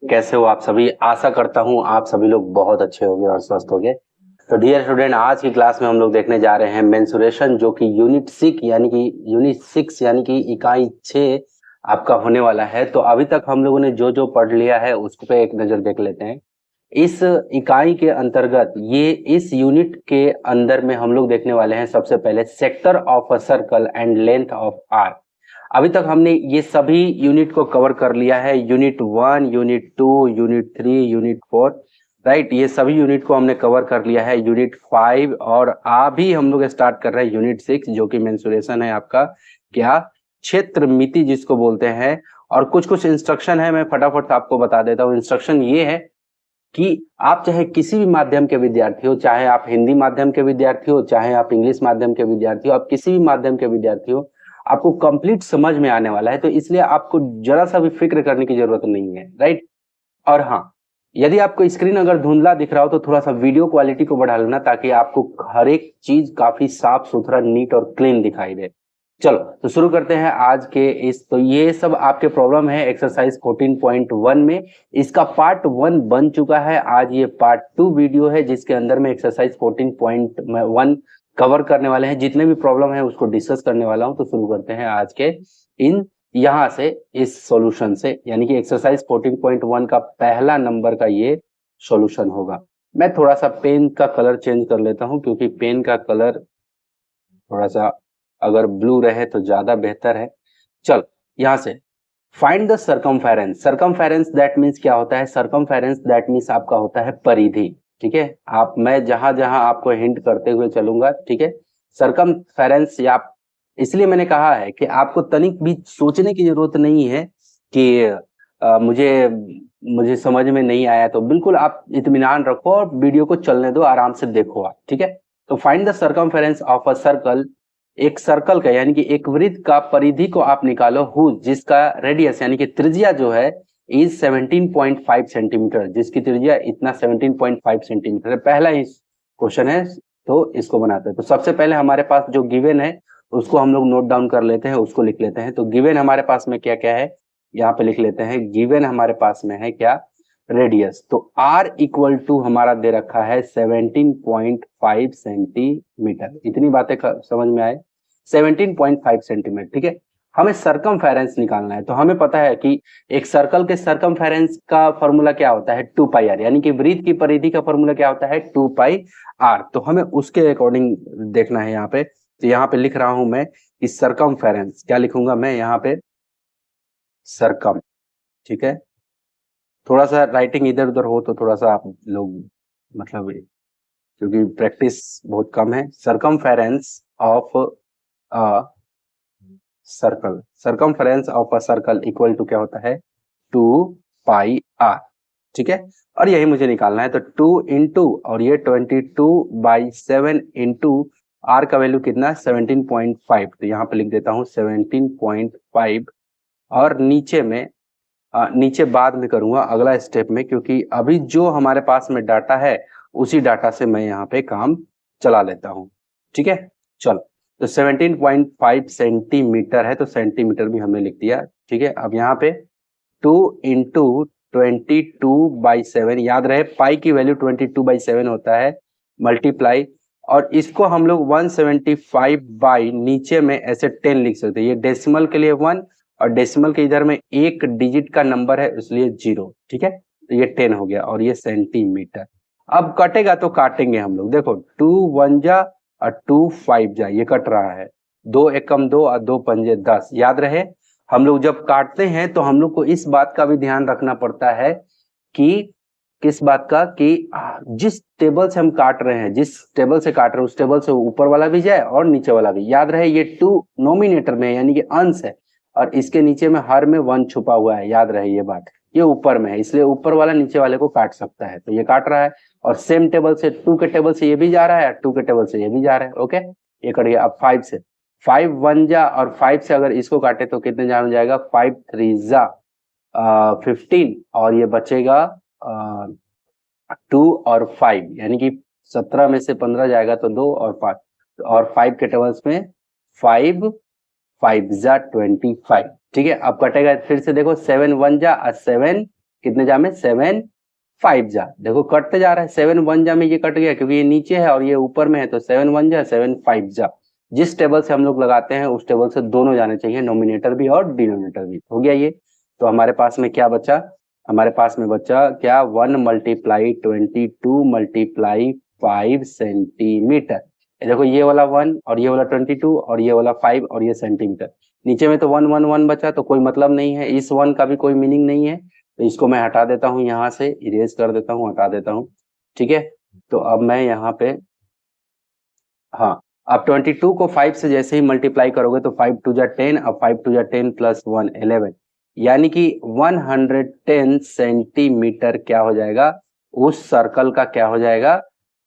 कैसे हो आप सभी। आशा करता हूँ आप सभी लोग बहुत अच्छे होंगे और स्वस्थ होंगे। तो डियर स्टूडेंट, आज की क्लास में हम लोग देखने जा रहे हैं मेंसुरेशन, जो कि यूनिट 6 यानी कि इकाई 6 आपका होने वाला है। तो अभी तक हम लोगों ने जो जो पढ़ लिया है उस पे एक नजर देख लेते हैं। इस इकाई के अंतर्गत ये इस यूनिट के अंदर में हम लोग देखने वाले हैं सबसे पहले sector of a circle and length of arc. अभी तक हमने ये सभी यूनिट को कवर कर लिया है, unit 1, unit 2, unit 3, unit 4, right. ये सभी यूनिट को हमने कवर कर लिया है। यूनिट 5 और अभी हम लोग स्टार्ट कर रहे हैं यूनिट 6, जो कि मेंसुरेशन है आपका क्या, क्षेत्र मिति जिसको बोलते हैं। और कुछ कुछ इंस्ट्रक्शन है, मैं फटाफट आपको बता देता हूँ। इंस्ट्रक्शन ये है कि आप चाहे किसी भी माध्यम के विद्यार्थी हो, चाहे आप हिंदी माध्यम के विद्यार्थी हो, चाहे आप इंग्लिश माध्यम के विद्यार्थी हो, आप किसी भी माध्यम के विद्यार्थी हो, आपको कंप्लीट समझ में आने वाला है। तो इसलिए आपको जरा सा भी फिक्र करने की जरूरत नहीं है, राइट। और हाँ, यदि आपको स्क्रीन अगर धुंधला दिख रहा हो तो थोड़ा सा वीडियो क्वालिटी को बढ़ा लेना, ताकि आपको हर एक चीज काफी साफ सुथरा, नीट और क्लीन दिखाई दे। चलो तो शुरू करते हैं आज के तो ये सब आपके प्रॉब्लम है एक्सरसाइज 14.1 में। इसका पार्ट 1 बन चुका है। आज ये पार्ट 2 वीडियो है, जिसके अंदर में एक्सरसाइज 14.1 कवर करने वाले हैं। जितने भी प्रॉब्लम है उसको डिस्कस करने वाला हूं। तो शुरू करते हैं आज के इन यहां से, इस सॉल्यूशन से, यानी कि एक्सरसाइज 14.1 का पहला नंबर का ये सॉल्यूशन होगा। मैं थोड़ा सा पेन का कलर चेंज कर लेता हूं, क्योंकि पेन का कलर थोड़ा सा अगर ब्लू रहे तो ज्यादा बेहतर है। चल, यहां से find the circumference. Circumference that means क्या होता है? सरकमफेरेंस दैट मीन्स आपका होता है परिधि। ठीक है, आप मैं जहां जहां आपको हिंट करते हुए चलूंगा, ठीक है। सरकमफेरेंस या इसलिए मैंने कहा है कि आपको तनिक भी सोचने की जरूरत नहीं है कि मुझे मुझे समझ में नहीं आया। तो बिल्कुल आप इत्मीनान रखो और वीडियो को चलने दो, आराम से देखो आप, ठीक है। तो find the circumference of a circle. एक सर्कल का यानी कि एक वृत्त का परिधि को आप निकालो, हु जिसका रेडियस यानी कि त्रिज्या जो है इज 17.5 सेंटीमीटर, जिसकी त्रिज्या इतना 17.5 सेंटीमीटर है। पहला ही क्वेश्चन है, तो इसको बनाते हैं। तो सबसे पहले हमारे पास जो गिवन है उसको हम लोग नोट डाउन कर लेते हैं, उसको लिख लेते हैं। तो गिवन हमारे पास में क्या क्या है, यहाँ पे लिख लेते हैं। गिवन हमारे पास में है क्या, रेडियस। तो आर इक्वल टू हमारा दे रखा है 17.5 सेंटीमीटर। इतनी बातें समझ में आए, 17.5 सेंटीमीटर, ठीक है। हमें सरकमफेरेंस निकालना है। तो हमें पता है कि एक सर्कल के सरकमफेरेंस का फॉर्मूला क्या होता है, 2πr, यानी कि वृत्त की परिधि का फॉर्मूला क्या होता है, 2πr। तो हमें उसके अकॉर्डिंग देखना है यहाँ पे। तो यहाँ पे लिख रहा हूं मैं कि सरकमफेरेंस, क्या लिखूंगा मैं यहाँ पे, सरकम, ठीक है। थोड़ा सा राइटिंग इधर उधर हो तो थोड़ा सा आप लोग मतलब, क्योंकि प्रैक्टिस बहुत कम है। Circumference of a circle, circumference of a circle equal to क्या होता है, 2πr, ठीक है। और यही मुझे निकालना है। तो 2 इंटू और ये 22/7 इंटू आर का वैल्यू कितना, 17.5। तो यहाँ पे लिख देता हूँ 17.5। और नीचे में नीचे बाद में करूंगा अगला स्टेप में, क्योंकि अभी जो हमारे पास में डाटा है उसी डाटा से मैं यहाँ पे काम चला लेता हूँ, ठीक है। चलो, तो 17.5 सेंटीमीटर है, तो सेंटीमीटर भी हमने लिख दिया, ठीक है। अब यहाँ पे 2 इंटू 22/7, याद रहे पाई की वैल्यू 22/7 होता है, मल्टीप्लाई। और इसको हम लोग 175 बाई नीचे में ऐसे 10 लिख सकते हैं। ये डेसिमल के लिए 1 और डेसिमल के इधर में एक डिजिट का नंबर है, इसलिए 0, ठीक है। तो ये 10 हो गया और ये सेंटीमीटर। अब कटेगा तो काटेंगे हम लोग, देखो 2 1 जा और 2 5 जा, ये कट रहा है। 2 एकम 2 और 2 पंजे 10। याद रहे हम लोग जब काटते हैं तो हम लोग को इस बात का भी ध्यान रखना पड़ता है कि किस बात का, कि जिस टेबल से हम काट रहे हैं, जिस टेबल से काट रहे हैं उस टेबल से ऊपर वाला भी जाए और नीचे वाला भी। याद रहे ये 2 नोमिनेटर में यानी कि अंश है, और इसके नीचे में हर में 1 छुपा हुआ है। याद रहे ये बात, ये ऊपर में है, इसलिए ऊपर वाला नीचे वाले को काट सकता है। तो ये काट रहा है, और सेम टेबल से 2 के टेबल से ये भी जा रहा है, 2 के टेबल से ये भी जा रहा है। ओके, ये कट गया। अब 5 से 5 1 जा और 5 से अगर इसको काटे तो कितने जा में जाएगा, 5 3 जा 15, और ये बचेगा 2 और 5, यानी कि 17 में से 15 जाएगा तो 2 और 5, और 5 के टेबल्स में 5 5 जा 25, ठीक है। अब कटेगा फिर से, देखो 7 1 जा 7 कितने जा में 7 5 जा, देखो कटते जा रहा है, 7 1 जा में ये कट गया क्योंकि ये नीचे है और ये ऊपर में है, तो 7 1 जा 7 5 जा। जिस टेबल से हम लोग लगाते हैं उस टेबल से दोनों जाने चाहिए, नोमिनेटर भी और डिनोमिनेटर भी। हो गया ये। तो हमारे पास में क्या बचा, हमारे पास में बचा क्या, 1 मल्टीप्लाई 22 मल्टीप्लाई 5 सेंटीमीटर। देखो ये वाला 1 और ये वाला 22 और ये वाला 5 और ये सेंटीमीटर, नीचे में तो 1 1 1 बचा, तो कोई मतलब नहीं है, इस 1 का भी कोई मीनिंग नहीं है, तो इसको मैं हटा देता हूँ, यहाँ से इरेज कर देता हूँ, हटा देता हूँ। ठीक है, तो अब मैं यहाँ पे, हाँ, अब 22 को 5 से जैसे ही मल्टीप्लाई करोगे तो 5 2 जा 10, अब 5 2 जा 10 प्लस 1 11, यानी कि 110 सेंटीमीटर क्या हो जाएगा, उस सर्कल का क्या हो जाएगा,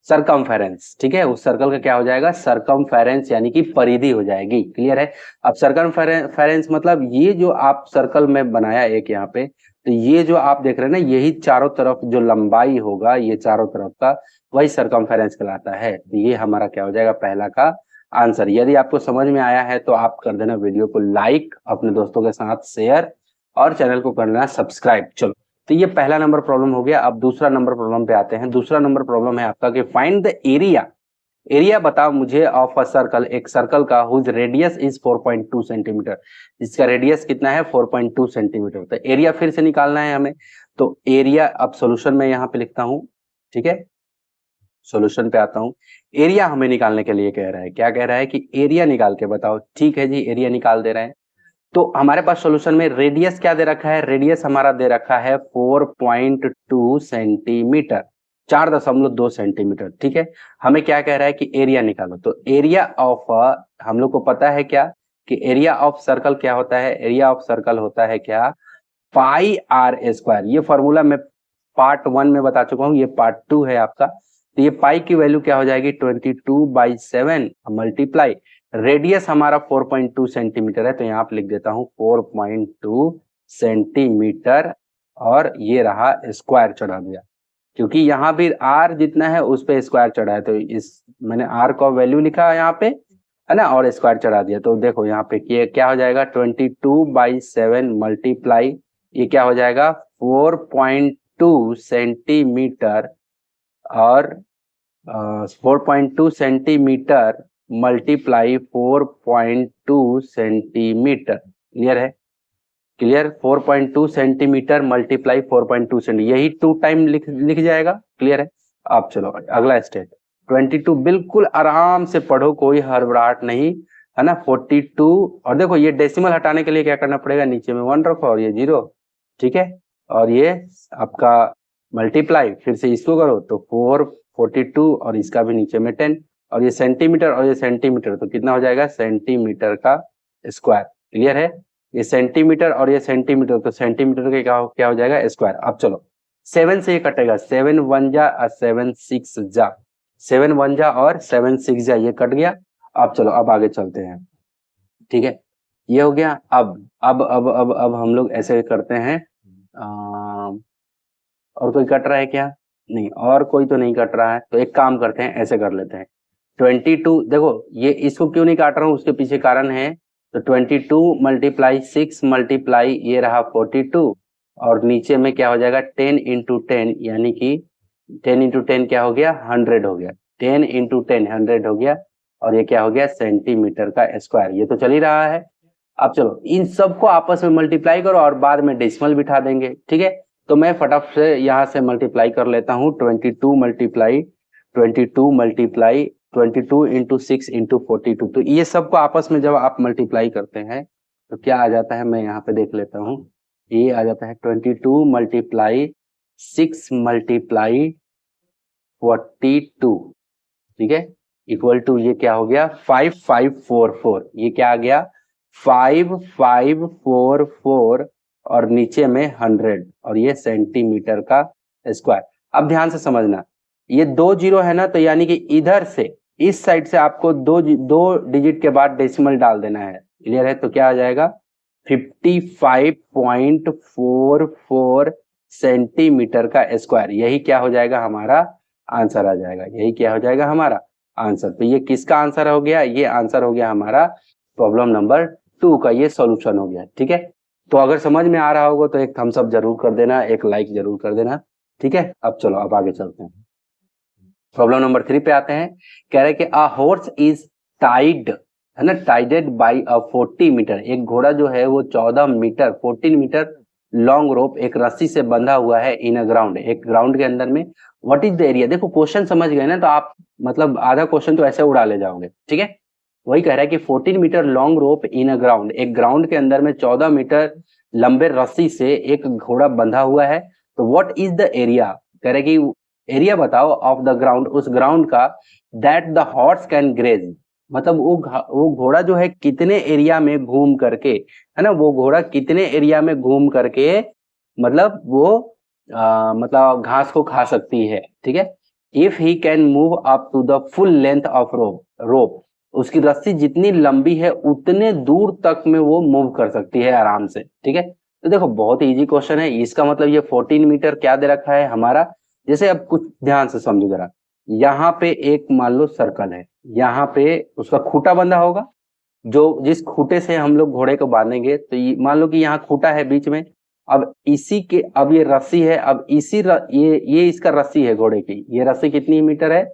सरकमफेरेंस। ठीक है, उस सर्कल का क्या हो जाएगा, सरकमफेरेंस, यानी कि परिधि हो जाएगी। क्लियर है। अब सरकमफेरेंस मतलब ये जो आप सर्कल में बनाया एक यहाँ पे, तो ये जो आप देख रहे हैं ना, यही चारों तरफ जो लंबाई होगा, ये चारों तरफ का, वही सरकमफेरेंस कहलाता है। तो ये हमारा क्या हो जाएगा, पहला का आंसर। यदि आपको समझ में आया है तो आप कर देना वीडियो को लाइक, अपने दोस्तों के साथ शेयर और चैनल को कर लेना सब्सक्राइब। चलो, तो ये पहला नंबर प्रॉब्लम हो गया। अब दूसरा नंबर प्रॉब्लम पे आते हैं। दूसरा नंबर प्रॉब्लम है आपका कि फाइंड द एरिया, एरिया बताओ मुझे ऑफ अ सर्कल, एक सर्कल का हुज रेडियस इज 4.2 सेंटीमीटर, इसका रेडियस कितना है 4.2 सेंटीमीटर। तो एरिया फिर से निकालना है हमें, तो एरिया, अब सोल्यूशन में यहाँ पे लिखता हूँ। ठीक है, सोल्यूशन पे आता हूँ। एरिया हमें निकालने के लिए कह रहा है, क्या कह रहा है कि एरिया निकाल के बताओ। ठीक है जी, एरिया निकाल दे रहे हैं। तो हमारे पास सॉल्यूशन में रेडियस क्या दे रखा है, रेडियस हमारा दे रखा है 4.2 सेंटीमीटर, 4.2 सेंटीमीटर। ठीक है, हमें क्या कह रहा है कि एरिया निकालो। तो एरिया ऑफ, हम लोग को पता है क्या कि एरिया ऑफ सर्कल क्या होता है, एरिया ऑफ सर्कल होता है क्या, पाई आर स्क्वायर। ये फॉर्मूला मैं पार्ट 1 में बता चुका हूँ, ये पार्ट 2 है आपका। तो ये पाई की वैल्यू क्या हो जाएगी 22/7 मल्टीप्लाई, रेडियस हमारा 4.2 सेंटीमीटर है, तो यहाँ पे लिख देता हूँ 4.2 सेंटीमीटर, और ये रहा स्क्वायर चढ़ा दिया, क्योंकि यहाँ भी आर जितना है उस पे स्क्वायर चढ़ा है, तो इस मैंने आर का वैल्यू लिखा है यहाँ पे, है ना, और स्क्वायर चढ़ा दिया। तो देखो यहाँ पे ये क्या हो जाएगा 22/7 मल्टीप्लाई, ये क्या हो जाएगा 4.2 सेंटीमीटर, और 4.2 सेंटीमीटर मल्टीप्लाई 4.2 सेंटीमीटर। क्लियर है, क्लियर, 4.2 सेंटीमीटर मल्टीप्लाई 4.2 सेंटीमीटर, यही 2 टाइम लिख जाएगा। क्लियर है। अब चलो अगला स्टेप 22, बिल्कुल आराम से पढ़ो, कोई हड़बड़ाहट नहीं, है ना। 42, और देखो ये डेसिमल हटाने के लिए क्या करना पड़ेगा, नीचे में 1 रखो और ये 0। ठीक है, और ये आपका मल्टीप्लाई, फिर से इसको करो तो 442 और इसका भी नीचे में 10, और ये सेंटीमीटर और ये सेंटीमीटर, तो कितना हो जाएगा सेंटीमीटर का स्क्वायर। क्लियर है, ये सेंटीमीटर और ये सेंटीमीटर, तो सेंटीमीटर के क्या हो जाएगा स्क्वायर। अब चलो 7 से ये कटेगा, 7 1 जा और 7 6 जा, 7 1 जा और 7 6 जा, ये कट गया। अब चलो अब आगे चलते हैं। ठीक है, ये हो गया। अब हम लोग ऐसे करते हैं, और कोई कट रहा है क्या, नहीं, और कोई तो नहीं कट रहा है, तो एक काम करते हैं, ऐसे कर लेते हैं 22, देखो ये इसको क्यों नहीं काट रहा हूँ उसके पीछे कारण है। तो 22 मल्टीप्लाई 6 मल्टीप्लाई ये रहा 42, और नीचे में क्या हो जाएगा 10 इंटू 10, यानी कि 10 इंटू 10 क्या हो गया 100 हो गया, 10 इंटू 10 100 हो गया, और ये क्या हो गया सेंटीमीटर का स्क्वायर। ये तो चल ही रहा है। अब चलो इन सबको आपस में मल्टीप्लाई करो और बाद में डेसिमल बिठा देंगे। ठीक है, तो मैं फटाफट से यहाँ से मल्टीप्लाई कर लेता हूँ, 22 मल्टीप्लाई 22 इंटू 6 इंटू 42, तो ये सबको आपस में जब आप मल्टीप्लाई करते हैं तो क्या आ जाता है, मैं यहाँ पे देख लेता हूँ, ये आ जाता है 22 मल्टीप्लाई 6 मल्टीप्लाई 42, ठीक है, इक्वल टू ये क्या हो गया 5544, ये क्या आ गया 5544, और नीचे में 100, और ये सेंटीमीटर का स्क्वायर। अब ध्यान से समझना, ये 2 जीरो है ना, तो यानी कि इधर से इस साइड से आपको दो डिजिट के बाद डेसिमल डाल देना है। क्लियर है, तो क्या आ जाएगा 55.44 सेंटीमीटर का स्क्वायर, यही क्या हो जाएगा हमारा आंसर आ जाएगा, यही क्या हो जाएगा हमारा आंसर। तो ये किसका आंसर हो गया, ये आंसर हो गया हमारा प्रॉब्लम नंबर 2 का, ये सॉल्यूशन हो गया। ठीक है, तो अगर समझ में आ रहा होगा तो एक थम्स अप जरूर कर देना, एक लाइक जरूर कर देना, ठीक है। अब चलो अब आगे चलते हैं। प्रॉब्लम नंबर 3 पे आते हैं। कह रहे हैं कि अ हॉर्स इज टाइड, है ना, टाइडेड बाय अ 40 मीटर, एक घोड़ा जो है वो 14 मीटर 14 मीटर लॉन्ग रोप, एक रस्सी से बंधा हुआ है इन अ ग्राउंड, एक ग्राउंड के अंदर में। व्हाट इज द एरिया, देखो क्वेश्चन समझ गए ना, तो आप मतलब आधा क्वेश्चन तो ऐसे उड़ा ले जाओगे, ठीक है। वही कह रहा है कि 14 मीटर लॉन्ग रोप इन अ ग्राउंड, एक ग्राउंड के अंदर में 14 मीटर लंबे रस्सी से एक घोड़ा बंधा हुआ है। तो व्हाट इज द एरिया, कह रहे कि एरिया बताओ ऑफ द ग्राउंड, उस ग्राउंड का, that the horse can graze, मतलब वो घोड़ा जो है कितने एरिया में घूम करके, है ना, वो घोड़ा कितने एरिया में घूम करके मतलब वो मतलब घास को खा सकती है, ठीक है। If he can move up to the full length of rope, उसकी रस्सी जितनी लंबी है उतने दूर तक में वो मूव कर सकती है आराम से, ठीक है। तो देखो बहुत इजी क्वेश्चन है, इसका मतलब ये 14 मीटर क्या दे रखा है हमारा। जैसे अब कुछ ध्यान से समझो जरा, यहाँ पे एक मान लो सर्कल है, यहाँ पे उसका खूंटा बंधा होगा, जो जिस खूंटे से हम लोग घोड़े को बांधेंगे, तो मान लो कि यहाँ खूंटा है बीच में, अब इसी के, अब ये रस्सी है, अब ये इसका रस्सी है घोड़े की, ये रस्सी कितनी मीटर है,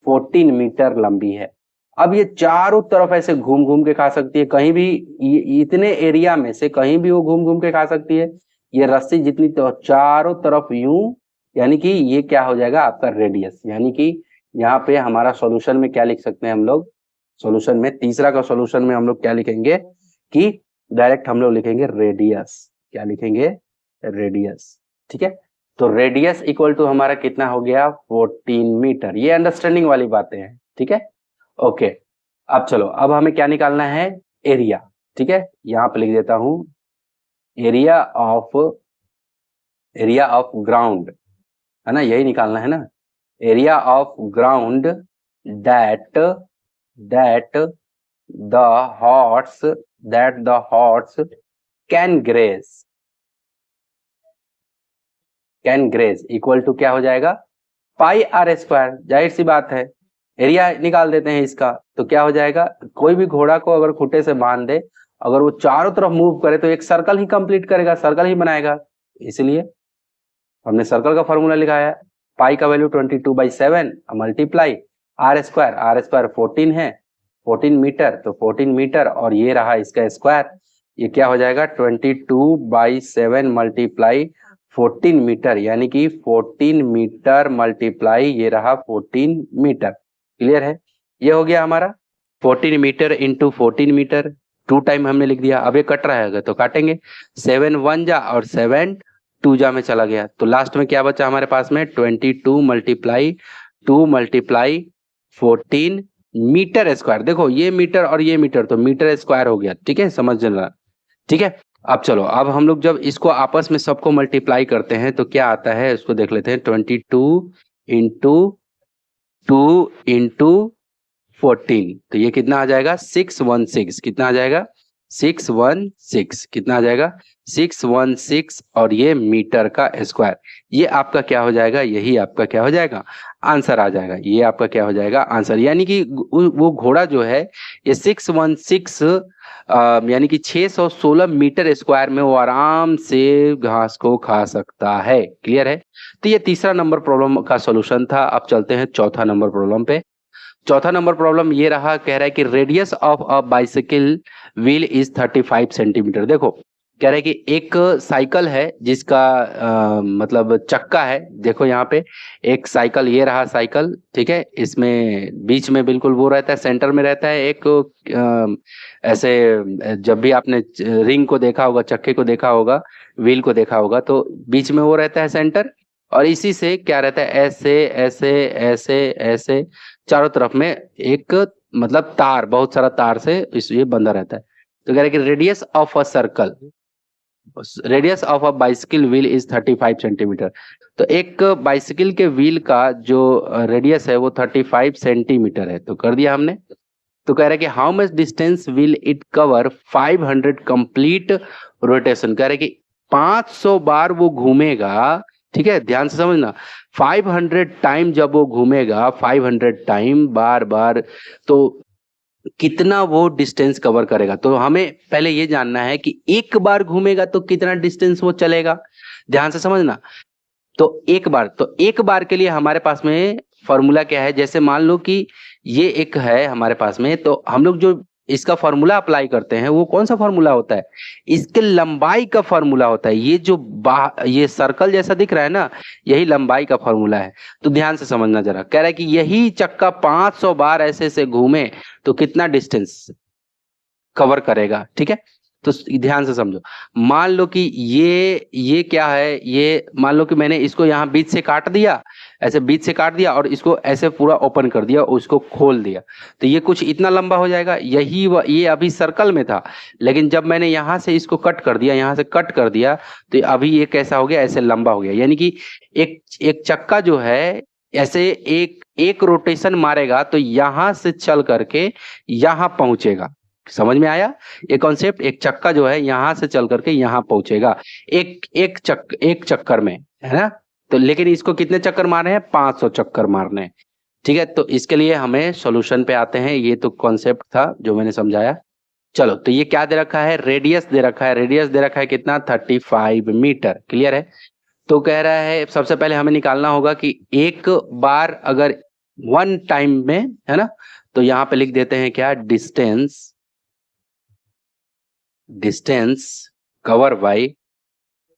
14 मीटर लंबी है। अब ये चारों तरफ ऐसे घूम घूम के खा सकती है, कहीं भी इतने एरिया में से कहीं भी वो घूम घूम के खा सकती है। ये रस्सी जितनी तो चारों तरफ यूं, यानी कि ये क्या हो जाएगा आपका रेडियस, यानी कि यहाँ पे हमारा सॉल्यूशन में क्या लिख सकते हैं हम लोग, सॉल्यूशन में तीसरा का सॉल्यूशन में हम लोग क्या लिखेंगे कि डायरेक्ट हम लोग लिखेंगे रेडियस, क्या लिखेंगे, रेडियस, ठीक है। तो रेडियस इक्वल टू हमारा कितना हो गया, 14 मीटर। ये अंडरस्टैंडिंग वाली बातें हैं, ठीक है, ओके। अब चलो अब हमें क्या निकालना है, एरिया, ठीक है। यहाँ पे लिख देता हूं एरिया ऑफ ग्राउंड, है ना, यही निकालना है ना, area of ground that the horse can graze equal to क्या हो जाएगा, पाई आर स्क्वायर। जाहिर सी बात है, एरिया निकाल देते हैं इसका, तो क्या हो जाएगा, कोई भी घोड़ा को अगर खूंटे से बांध दे, अगर वो चारों तरफ मूव करे तो एक सर्कल ही कंप्लीट करेगा, सर्कल ही बनाएगा, इसलिए हमने सर्कल का फॉर्मूला लिखाया। पाई का वैल्यू 22/7 मल्टीप्लाई आर स्क्वायर 14 है, 14 मीटर, तो 14 मीटर और ये रहा इसका स्क्वायर, ये क्या हो जाएगा 22/7 मल्टीप्लाई 14 मीटर, यानी कि 14 मीटर मल्टीप्लाई ये रहा 14 मीटर। क्लियर है, ये हो गया हमारा 14 मीटर इंटू 14 मीटर, 2 टाइम हमने लिख दिया। अब ये कट रहा है तो काटेंगे, 7 1 जा और 7 2 जा में चला गया, तो लास्ट में क्या बचा हमारे पास में 22 मल्टीप्लाई 2 मल्टीप्लाई 14 मीटर स्क्वायर। देखो ये मीटर और ये मीटर तो मीटर स्क्वायर हो गया, ठीक है, समझ लेना, ठीक है। अब चलो अब हम लोग जब इसको आपस में सबको मल्टीप्लाई करते हैं तो क्या आता है उसको देख लेते हैं, 22 इंटू 2 इंटू 14, तो ये कितना आ जाएगा 616, कितना आ जाएगा 616, कितना आ जाएगा 616, और ये मीटर का स्क्वायर, ये आपका क्या हो जाएगा, यही आपका क्या हो जाएगा आंसर आ जाएगा, ये आपका क्या हो जाएगा आंसर। यानी कि वो घोड़ा जो है ये 616 यानी कि 616 मीटर स्क्वायर में वो आराम से घास को खा सकता है। क्लियर है, तो ये तीसरा नंबर प्रॉब्लम का सॉल्यूशन था। अब चलते हैं चौथा नंबर प्रॉब्लम पे। चौथा नंबर प्रॉब्लम ये रहा, कह रहा है कि radius of a bicycle wheel is 35 centimetre. देखो कह रहा है कि एक साइकिल है जिसका मतलब चक्का है, देखो यहाँ पे एक साइकिल, ये रहा साइकिल, ठीक है, इसमें बीच में बिल्कुल वो रहता है, सेंटर में रहता है एक ऐसे, जब भी आपने रिंग को देखा होगा, चक्के को देखा होगा, व्हील को देखा होगा, तो बीच में वो रहता है सेंटर, और इसी से क्या रहता है ऐसे ऐसे ऐसे ऐसे चारों तरफ में एक मतलब तार, बहुत सारा तार से ये बंधा रहता है। तो कह रहा है कि radius of a bicycle wheel is 35 centimetre. तो एक बाइसिकल के व्हील का जो रेडियस है वो 35 सेंटीमीटर है, तो कर दिया हमने। तो कह रहा है कि how much distance will it cover 500 complete rotation. कह रहा है कि 500 बार वो घूमेगा, ठीक है, ध्यान से समझना, 500 टाइम जब वो घूमेगा, 500 टाइम बार बार, तो कितना वो डिस्टेंस कवर करेगा। तो हमें पहले ये जानना है कि एक बार घूमेगा तो कितना डिस्टेंस वो चलेगा। ध्यान से समझना। तो एक बार के लिए हमारे पास में फॉर्मूला क्या है, जैसे मान लो कि ये एक है हमारे पास में, तो हम लोग जो इसका फॉर्मूला अप्लाई करते हैं वो कौन सा फॉर्मूला होता है, इसके लंबाई का फॉर्मूला होता है। ये जो ये सर्कल जैसा दिख रहा है ना, यही लंबाई का फॉर्मूला है। तो ध्यान से समझना जरा, कह रहा है कि यही चक्का 500 बार ऐसे ऐसे घूमे तो कितना डिस्टेंस कवर करेगा। ठीक है, तो ध्यान से समझो। मान लो कि ये क्या है, ये मान लो कि मैंने इसको यहाँ बीच से काट दिया, ऐसे बीच से काट दिया और इसको ऐसे पूरा ओपन कर दिया और उसको खोल दिया, तो ये कुछ इतना लंबा हो जाएगा। ये अभी सर्कल में था, लेकिन जब मैंने यहाँ से इसको कट कर दिया, यहाँ से कट कर दिया, तो अभी ये कैसा हो गया, ऐसे लंबा हो गया। यानी कि एक एक चक्का जो है ऐसे एक एक रोटेशन मारेगा तो यहां से चल करके यहां पहुंचेगा। समझ में आया ये कॉन्सेप्ट। एक चक्का जो है यहां से चल करके यहां पहुंचेगा एक चक्कर में, है ना। तो लेकिन इसको कितने चक्कर मारने हैं, 500 चक्कर मारने हैं। ठीक है, तो इसके लिए हमें सॉल्यूशन पे आते हैं। ये तो कॉन्सेप्ट था जो मैंने समझाया। चलो, तो ये क्या दे रखा है, रेडियस दे रखा है। रेडियस दे रखा है कितना, 35 मीटर। क्लियर है। तो कह रहा है सबसे पहले हमें निकालना होगा कि एक बार अगर वन टाइम में, है ना, तो यहां पे लिख देते हैं क्या, distance cover by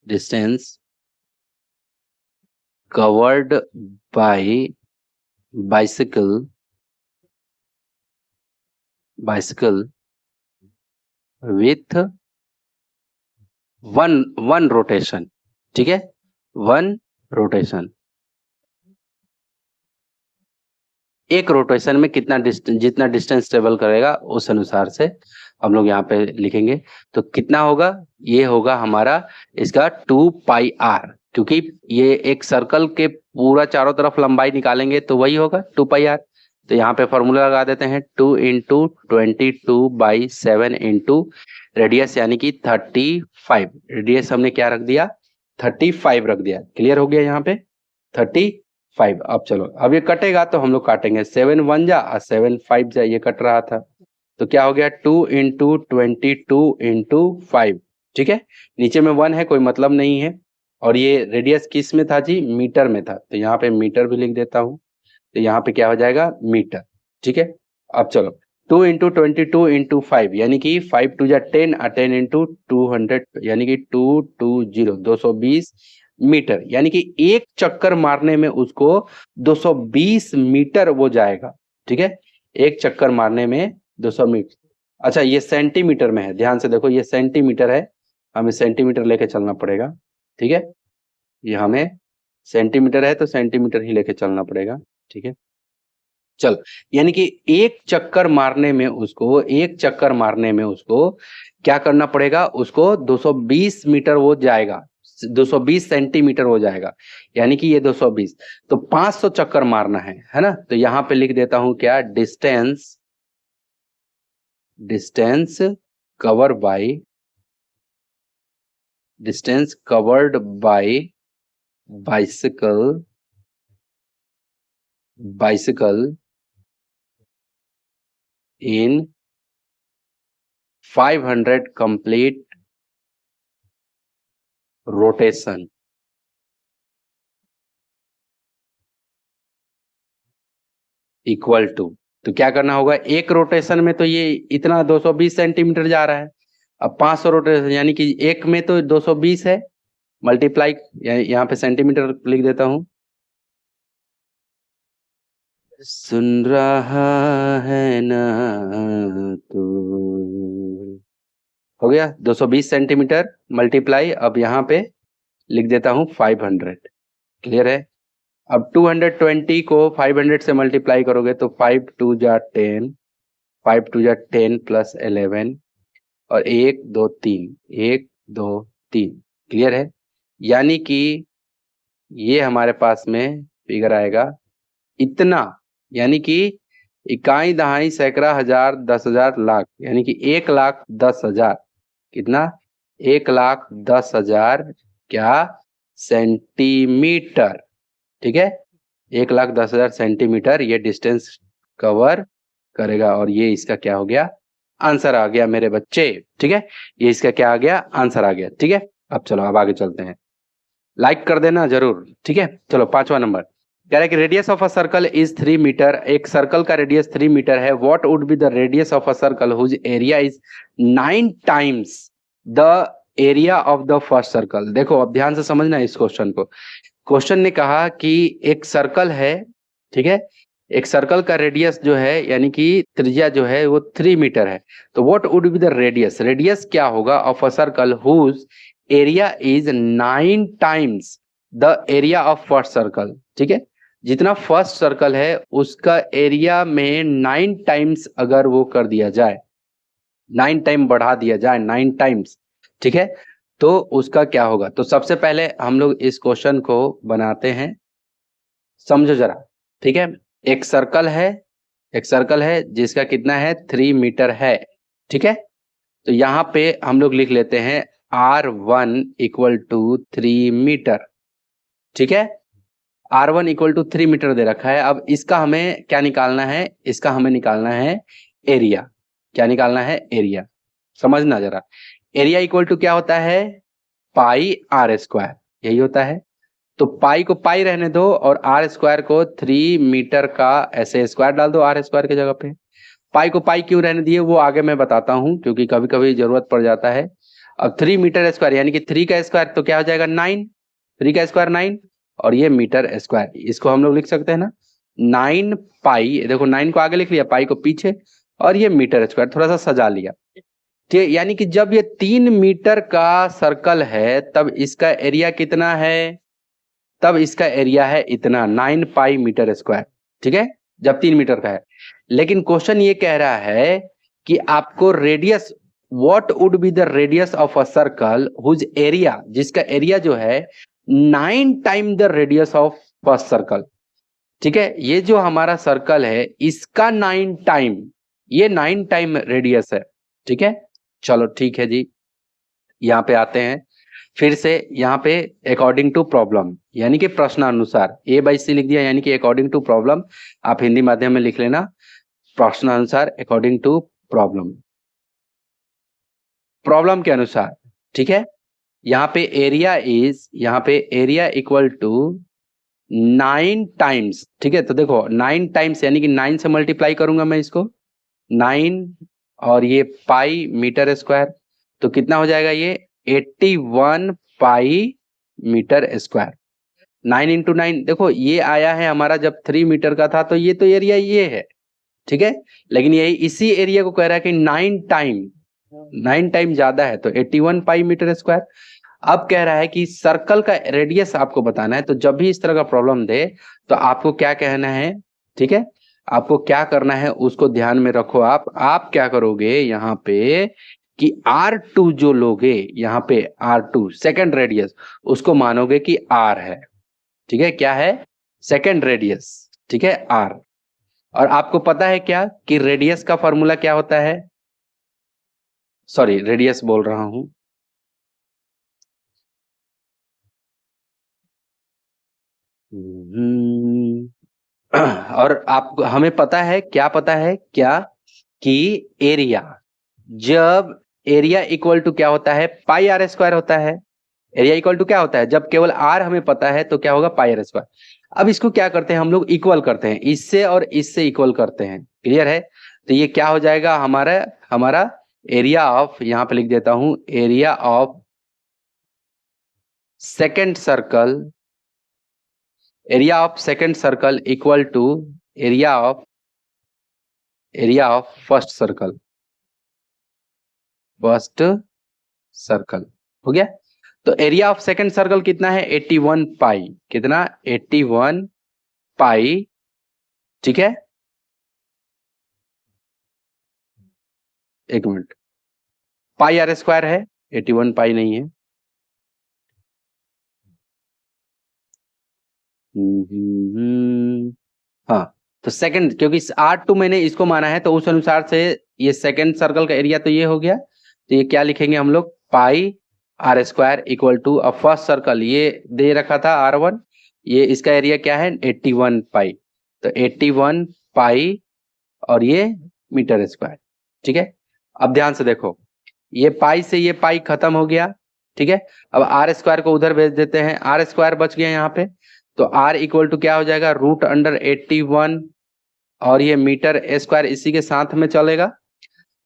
distance covered by bicycle with one rotation. ठीक है, वन रोटेशन। एक रोटेशन में कितना डिस्टेंस, जितना डिस्टेंस ट्रेवल करेगा उस अनुसार से हम लोग यहाँ पे लिखेंगे। तो कितना होगा, ये होगा हमारा इसका 2πr, क्योंकि ये एक सर्कल के पूरा चारों तरफ लंबाई निकालेंगे तो वही होगा 2πr। तो यहाँ पे फॉर्मूला लगा देते हैं, 2 × 22/7 इंटू रेडियस यानी कि 35। रेडियस हमने क्या रख दिया, 35 रख दिया। क्लियर हो गया यहाँ पे 35। अब चलो, अब ये कटेगा तो हम लोग काटेंगे, 7 1 जा और 7 5 जा, ये कट रहा था। तो क्या हो गया, 2 × 22 × 5। ठीक है, नीचे में 1 है, कोई मतलब नहीं है। और ये रेडियस किस में था जी, मीटर में था, तो यहाँ पे मीटर भी लिख देता हूँ। तो यहाँ पे क्या हो जाएगा, मीटर। ठीक है, अब चलो, 2 × 22 × 5 यानी कि 5 2 जा 10 और 10 × 200 यानी कि 220 मीटर। यानी कि एक चक्कर मारने में उसको 220 मीटर वो जाएगा। ठीक है, एक चक्कर मारने में 200 मीटर। अच्छा, ये सेंटीमीटर में है, ध्यान से देखो, ये सेंटीमीटर है, हमें सेंटीमीटर लेके चलना पड़ेगा। ठीक है, ये हमें सेंटीमीटर है तो सेंटीमीटर ही लेके चलना पड़ेगा। ठीक है, चल, यानी कि एक चक्कर मारने में उसको क्या करना पड़ेगा, उसको 220 मीटर वो जाएगा, 220 सेंटीमीटर हो जाएगा। यानी कि ये 220, तो 500 चक्कर मारना है ना। तो यहां पे लिख देता हूं क्या, distance covered by bicycle in 500 complete rotation equal to. तो क्या करना होगा, एक रोटेशन में तो ये इतना 220 सेंटीमीटर जा रहा है। अब 500 रोटेशन यानी कि एक में तो 220 है, मल्टीप्लाई, यहाँ पे सेंटीमीटर लिख देता हूं। सुन रहा है ना तू, हो गया 220 सेंटीमीटर मल्टीप्लाई, अब यहाँ पे लिख देता हूं 500। क्लियर है। अब 220 को 500 से मल्टीप्लाई करोगे तो 5 2 जा 10, 5 2 जा 10 प्लस 11 और 1 2 3, 1 2 3। क्लियर है। यानी कि ये हमारे पास में फिगर आएगा इतना, यानी कि इकाई दहाई सैकड़ा हजार 10,000 लाख, यानी कि 1,10,000। कितना, 1,10,000 क्या, सेंटीमीटर। ठीक है, 1,10,000 सेंटीमीटर ये डिस्टेंस कवर करेगा और ये इसका क्या हो गया, आंसर आ गया मेरे बच्चे। ठीक है, ये इसका क्या आ गया, आंसर आ गया। ठीक है, अब चलो अब आगे चलते हैं, लाइक कर देना जरूर। ठीक है, चलो 5वां नंबर कह रहा है कि radius of a circle is 3 meter. एक सर्कल का रेडियस 3 मीटर है। What would be the radius of a circle whose area is 9 times the area of the first circle. देखो अब ध्यान से समझना इस क्वेश्चन को। क्वेश्चन ने कहा कि एक सर्कल है, ठीक है, एक सर्कल का रेडियस जो है यानी कि त्रिज्या जो है वो 3 मीटर है। तो what would be the radius, radius क्या होगा of a circle whose area is 9 times the area of first circle. ठीक है, जितना फर्स्ट सर्कल है उसका एरिया में 9 टाइम्स अगर वो कर दिया जाए, 9 टाइम बढ़ा दिया जाए, 9 टाइम्स, ठीक है, तो उसका क्या होगा। तो सबसे पहले हम लोग इस क्वेश्चन को बनाते हैं, समझो जरा। ठीक है, एक सर्कल है, एक सर्कल है जिसका कितना है 3 मीटर है। ठीक है, तो यहाँ पे हम लोग लिख लेते हैं R1 इक्वल टू 3 मीटर। ठीक है, R1 इक्वल टू 3 मीटर दे रखा है। अब इसका हमें क्या निकालना है, इसका हमें निकालना है एरिया। क्या निकालना है, एरिया। समझना जरा, एरिया इक्वल टू क्या होता है, पाई आर स्क्वायर, यही होता है। तो पाई को पाई रहने दो और आर स्क्वायर को 3 मीटर का ऐसे स्क्वायर डाल दो आर स्क्वायर की जगह पे। पाई को पाई क्यों रहने दिए वो आगे मैं बताता हूं, क्योंकि कभी कभी जरूरत पड़ जाता है। अब 3 मीटर स्क्वायर यानी कि 3 का स्क्वायर तो क्या हो जाएगा 9, 3 का स्क्वायर 9 और ये मीटर स्क्वायर, इसको हम लोग लिख सकते हैं ना 9 पाई। देखो 9 को आगे लिख लिया, पाई को पीछे, और ये मीटर स्क्वायर थोड़ा सा सजा लिया। ठीक, यानी कि जब ये 3 मीटर का सर्कल है तब इसका एरिया कितना है, तब इसका एरिया है इतना 9 पाई मीटर स्क्वायर। ठीक है, जब 3 मीटर का है। लेकिन क्वेश्चन ये कह रहा है कि आपको radius, what would be the radius of a circle whose area, जिसका एरिया जो है 9 time the radius of first circle. ठीक है, ये जो हमारा सर्कल है इसका 9 टाइम, ये 9 टाइम रेडियस है। ठीक है, चलो ठीक है जी, यहाँ पे आते हैं फिर से। यहाँ पे अकॉर्डिंग टू प्रॉब्लम यानी कि प्रश्नानुसार, A/C लिख दिया यानी कि अकॉर्डिंग टू प्रॉब्लम, आप हिंदी माध्यम में लिख लेना प्रश्नानुसार, अकॉर्डिंग टू प्रॉब्लम, प्रॉब्लम के अनुसार। ठीक है, यहाँ पे एरिया इज, यहाँ पे एरिया इक्वल टू 9 टाइम्स। ठीक है, तो देखो 9 टाइम्स यानी कि 9 से मल्टीप्लाई करूंगा मैं इसको, 9 और ये पाई मीटर स्क्वायर, तो कितना हो जाएगा ये 81 पाई मीटर स्क्वायर। 9 इंटू 9, देखो ये आया है हमारा जब 3 मीटर का था तो ये तो एरिया ये है। ठीक है, लेकिन यही इसी एरिया को कह रहा है कि 9 टाइम, 9 टाइम ज्यादा है तो 81 पाई मीटर स्क्वायर। अब कह रहा है कि सर्कल का रेडियस आपको बताना है, तो जब भी इस तरह का प्रॉब्लम दे तो आपको क्या कहना है, ठीक है, आपको क्या करना है उसको ध्यान में रखो। आप क्या करोगे यहाँ पे कि R2 जो लोगे, यहाँ पे R2 सेकंड रेडियस, उसको मानोगे कि R है। ठीक है, क्या है, सेकंड रेडियस। ठीक है, R। और आपको पता है क्या कि रेडियस का फॉर्मूला क्या होता है, सॉरी रेडियस बोल रहा हूं, और आप, हमें पता है क्या, पता है क्या कि एरिया, जब एरिया इक्वल टू क्या होता है पाई आर स्क्वायर होता है। एरिया इक्वल टू क्या होता है, जब केवल आर हमें पता है तो क्या होगा पाई आर स्क्वायर। अब इसको क्या करते हैं हम लोग, इक्वल करते हैं, इससे और इससे इक्वल करते हैं। क्लियर है, तो ये क्या हो जाएगा हमारा, हमारा एरिया ऑफ, यहां पे लिख देता हूं area of second circle, area of second circle equal to area of, area of first circle, first circle हो गया। तो एरिया ऑफ सेकेंड सर्कल कितना है 81 पाई, कितना 81 पाई। ठीक है, एक मिनट, पाई आर स्क्वायर है 81 पाई नहीं है। हाँ, तो सेकंड, क्योंकि R2 मैंने इसको माना है तो उस अनुसार से ये सेकंड सर्कल का एरिया तो ये हो गया। तो ये क्या लिखेंगे हम लोग, पाई आर स्क्वायर इक्वल टू, अब फर्स्ट सर्कल ये दे रखा था R1, ये इसका एरिया क्या है 81 पाई, तो 81 पाई और ये मीटर स्क्वायर। ठीक है, अब ध्यान से देखो, ये पाई से ये पाई खत्म हो गया। ठीक है, अब आर स्क्वायर को उधर भेज देते हैं, आर स्क्वायर बच गया यहाँ पे, तो आर इक्वल टू क्या हो जाएगा, √81, और ये मीटर स्क्वायर इसी के साथ में चलेगा।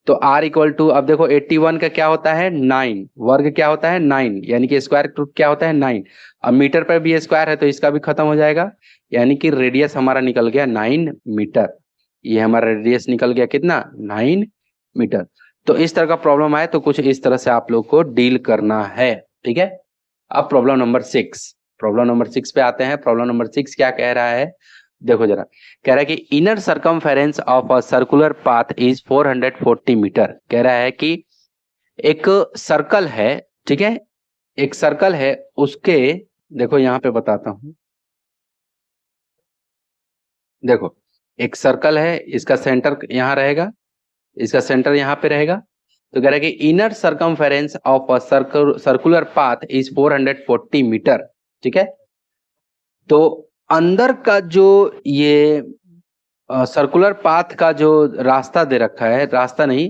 तो आर इक्वल टू, अब देखो 81 का क्या होता है 9, वर्ग क्या होता है 9, यानी कि स्क्वायर रूट क्या होता है 9। अब मीटर पर भी स्क्वायर है तो इसका भी खत्म हो जाएगा, यानी कि रेडियस हमारा निकल गया 9 मीटर। ये हमारा रेडियस निकल गया कितना, 9 मीटर। तो इस तरह का प्रॉब्लम आए तो कुछ इस तरह से आप लोग को डील करना है। ठीक है, अब प्रॉब्लम नंबर 6, प्रॉब्लम नंबर 6 पे आते हैं। प्रॉब्लम नंबर 6 क्या कह रहा है, देखो जरा, कह रहा है कि inner circumference of a circular path is 440 meter. कह रहा है कि एक सर्कल है, ठीक है, एक सर्कल है, उसके, देखो यहां पे बताता हूं, देखो एक सर्कल है, इसका सेंटर यहां रहेगा, इसका सेंटर यहां पे रहेगा। तो कह रहा है कि inner circumference of a circular path is 440 meter. ठीक है, तो अंदर का जो ये सर्कुलर पाथ का जो रास्ता दे रखा है, रास्ता नहीं,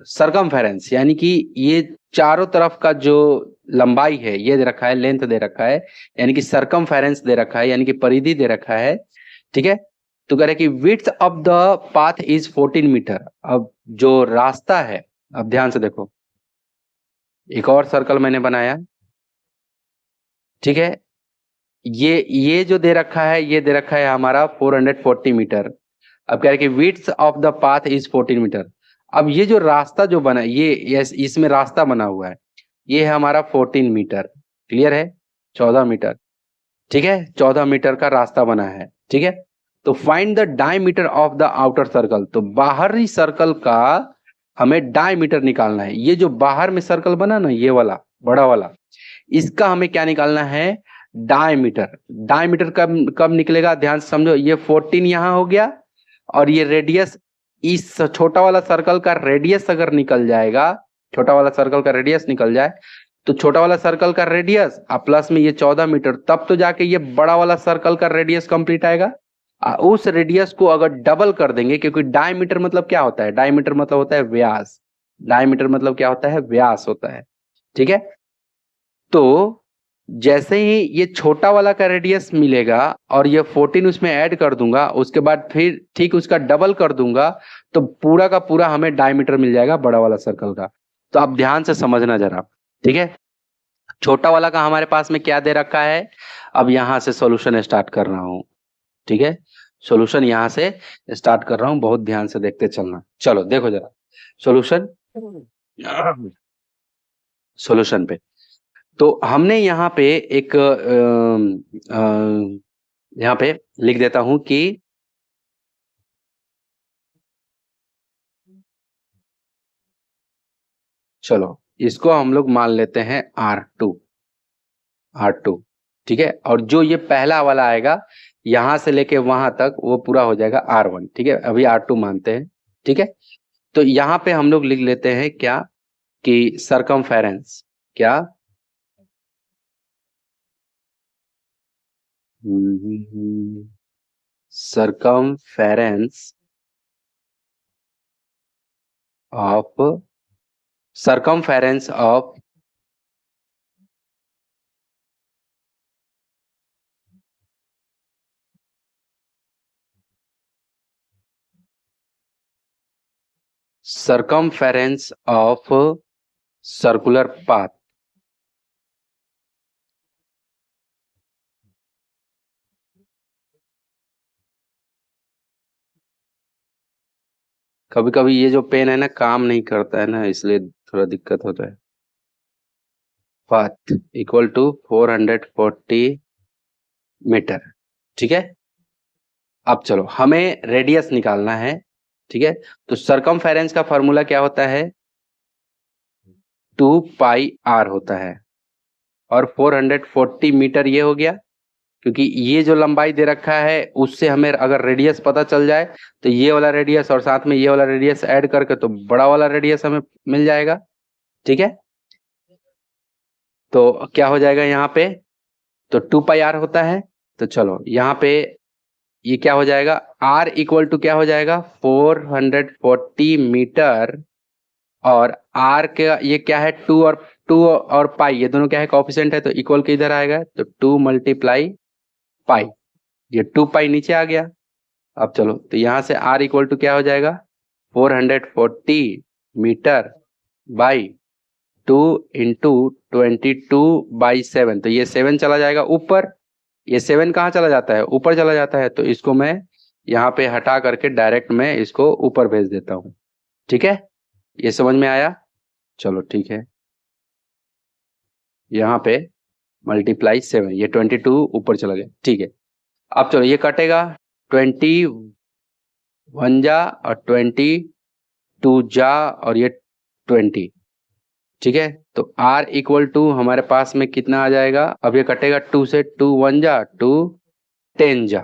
सरकमफेरेंस, यानी कि ये चारों तरफ का जो लंबाई है ये दे रखा है, लेंथ दे रखा है, यानी कि सरकमफेरेंस दे रखा है, यानी कि परिधि दे रखा है। ठीक है, तो कह रहे कि width of the path is 14 meter. अब जो रास्ता है, अब ध्यान से देखो, एक और सर्कल मैंने बनाया। ठीक है, ये जो दे रखा है, ये दे रखा है हमारा 440 मीटर। अब कह रहे कि width of the path is 14 meter. अब ये जो रास्ता जो बना, ये इसमें रास्ता बना हुआ है, ये है हमारा 14 मीटर। क्लियर है, 14 मीटर। ठीक है, 14 मीटर का रास्ता बना है। ठीक है, तो find the diameter of the outer circle. तो बाहरी सर्कल का हमें डायमीटर निकालना है। ये जो बाहर में सर्कल बना ना, ये वाला बड़ा वाला, इसका हमें क्या निकालना है, डायमीटर। डायमीटर कब कब निकलेगा, ध्यान से समझो, ये 14 यहां हो गया, और ये रेडियस, इस छोटा वाला सर्कल का रेडियस अगर निकल जाएगा, छोटा वाला सर्कल का रेडियस निकल जाए, तो छोटा वाला सर्कल का रेडियस प्लस में ये 14 मीटर, तब तो जाके ये बड़ा वाला सर्कल का रेडियस कंप्लीट आएगा। उस रेडियस को अगर डबल कर देंगे, क्योंकि डायमीटर मतलब क्या होता है, डायमीटर मतलब होता है व्यास, डायमीटर मतलब क्या होता है, व्यास होता है। ठीक है, तो जैसे ही ये छोटा वाला का रेडियस मिलेगा और ये 14 उसमें ऐड कर दूंगा, उसके बाद फिर ठीक उसका डबल कर दूंगा, तो पूरा का पूरा हमें डायमीटर मिल जाएगा बड़ा वाला सर्कल का। तो आप ध्यान से समझना जरा। ठीक है, छोटा वाला का हमारे पास में क्या दे रखा है, अब यहां से सॉल्यूशन स्टार्ट कर रहा हूं। ठीक है, सॉल्यूशन यहां से स्टार्ट कर रहा हूं, बहुत ध्यान से देखते चलना। चलो देखो जरा सॉल्यूशन, सॉल्यूशन पे, तो हमने यहाँ पे एक यहाँ पे लिख देता हूं कि चलो इसको हम लोग मान लेते हैं R2, R2। ठीक है, और जो ये पहला वाला आएगा यहां से लेके वहां तक, वो पूरा हो जाएगा R1। ठीक है, अभी R2 मानते हैं। ठीक है, तो यहाँ पे हम लोग लिख लेते हैं क्या, कि सरकमफेरेंस, क्या, circumference of, circumference of circumference of circular path। कभी कभी ये जो पेन है ना काम नहीं करता है ना, इसलिए थोड़ा दिक्कत होता है। Path equal to 440 meter. ठीक है, अब चलो हमें रेडियस निकालना है। ठीक है, तो सरकमफेरेंस का फॉर्मूला क्या होता है, 2πr होता है, और 440 मीटर ये हो गया, क्योंकि ये जो लंबाई दे रखा है उससे हमें अगर रेडियस पता चल जाए, तो ये वाला रेडियस और साथ में ये वाला रेडियस ऐड करके तो बड़ा वाला रेडियस हमें मिल जाएगा। ठीक है, तो क्या हो जाएगा यहाँ पे, तो 2πr होता है। तो चलो यहाँ पे ये क्या हो जाएगा, आर इक्वल टू क्या हो जाएगा 440 मीटर, और आर का ये क्या है 2 और पाई, ये दोनों क्या है कोएफिशिएंट है, तो इक्वल के इधर आएगा, तो 2 मल्टीप्लाई पाई, ये 2 पाई नीचे आ गया। अब चलो, तो यहां से आर इक्वल टू क्या हो जाएगा 440 मीटर बाई 2 इंटू 22/7, तो ये 7 चला जाएगा ऊपर, ये 7 कहाँ चला जाता है, ऊपर चला जाता है, तो इसको मैं यहाँ पे हटा करके डायरेक्ट मैं इसको ऊपर भेज देता हूँ। ठीक है, ये समझ में आया, चलो ठीक है, यहाँ पे मल्टीप्लाई 7, ये 22 ऊपर चला गया। ठीक है, अब चलो ये कटेगा, 21 जा और 22 जा और ये 20। ठीक है, तो R इक्वल टू हमारे पास में कितना आ जाएगा, अब ये कटेगा 2 से, 2 1 जा 2 10 जा,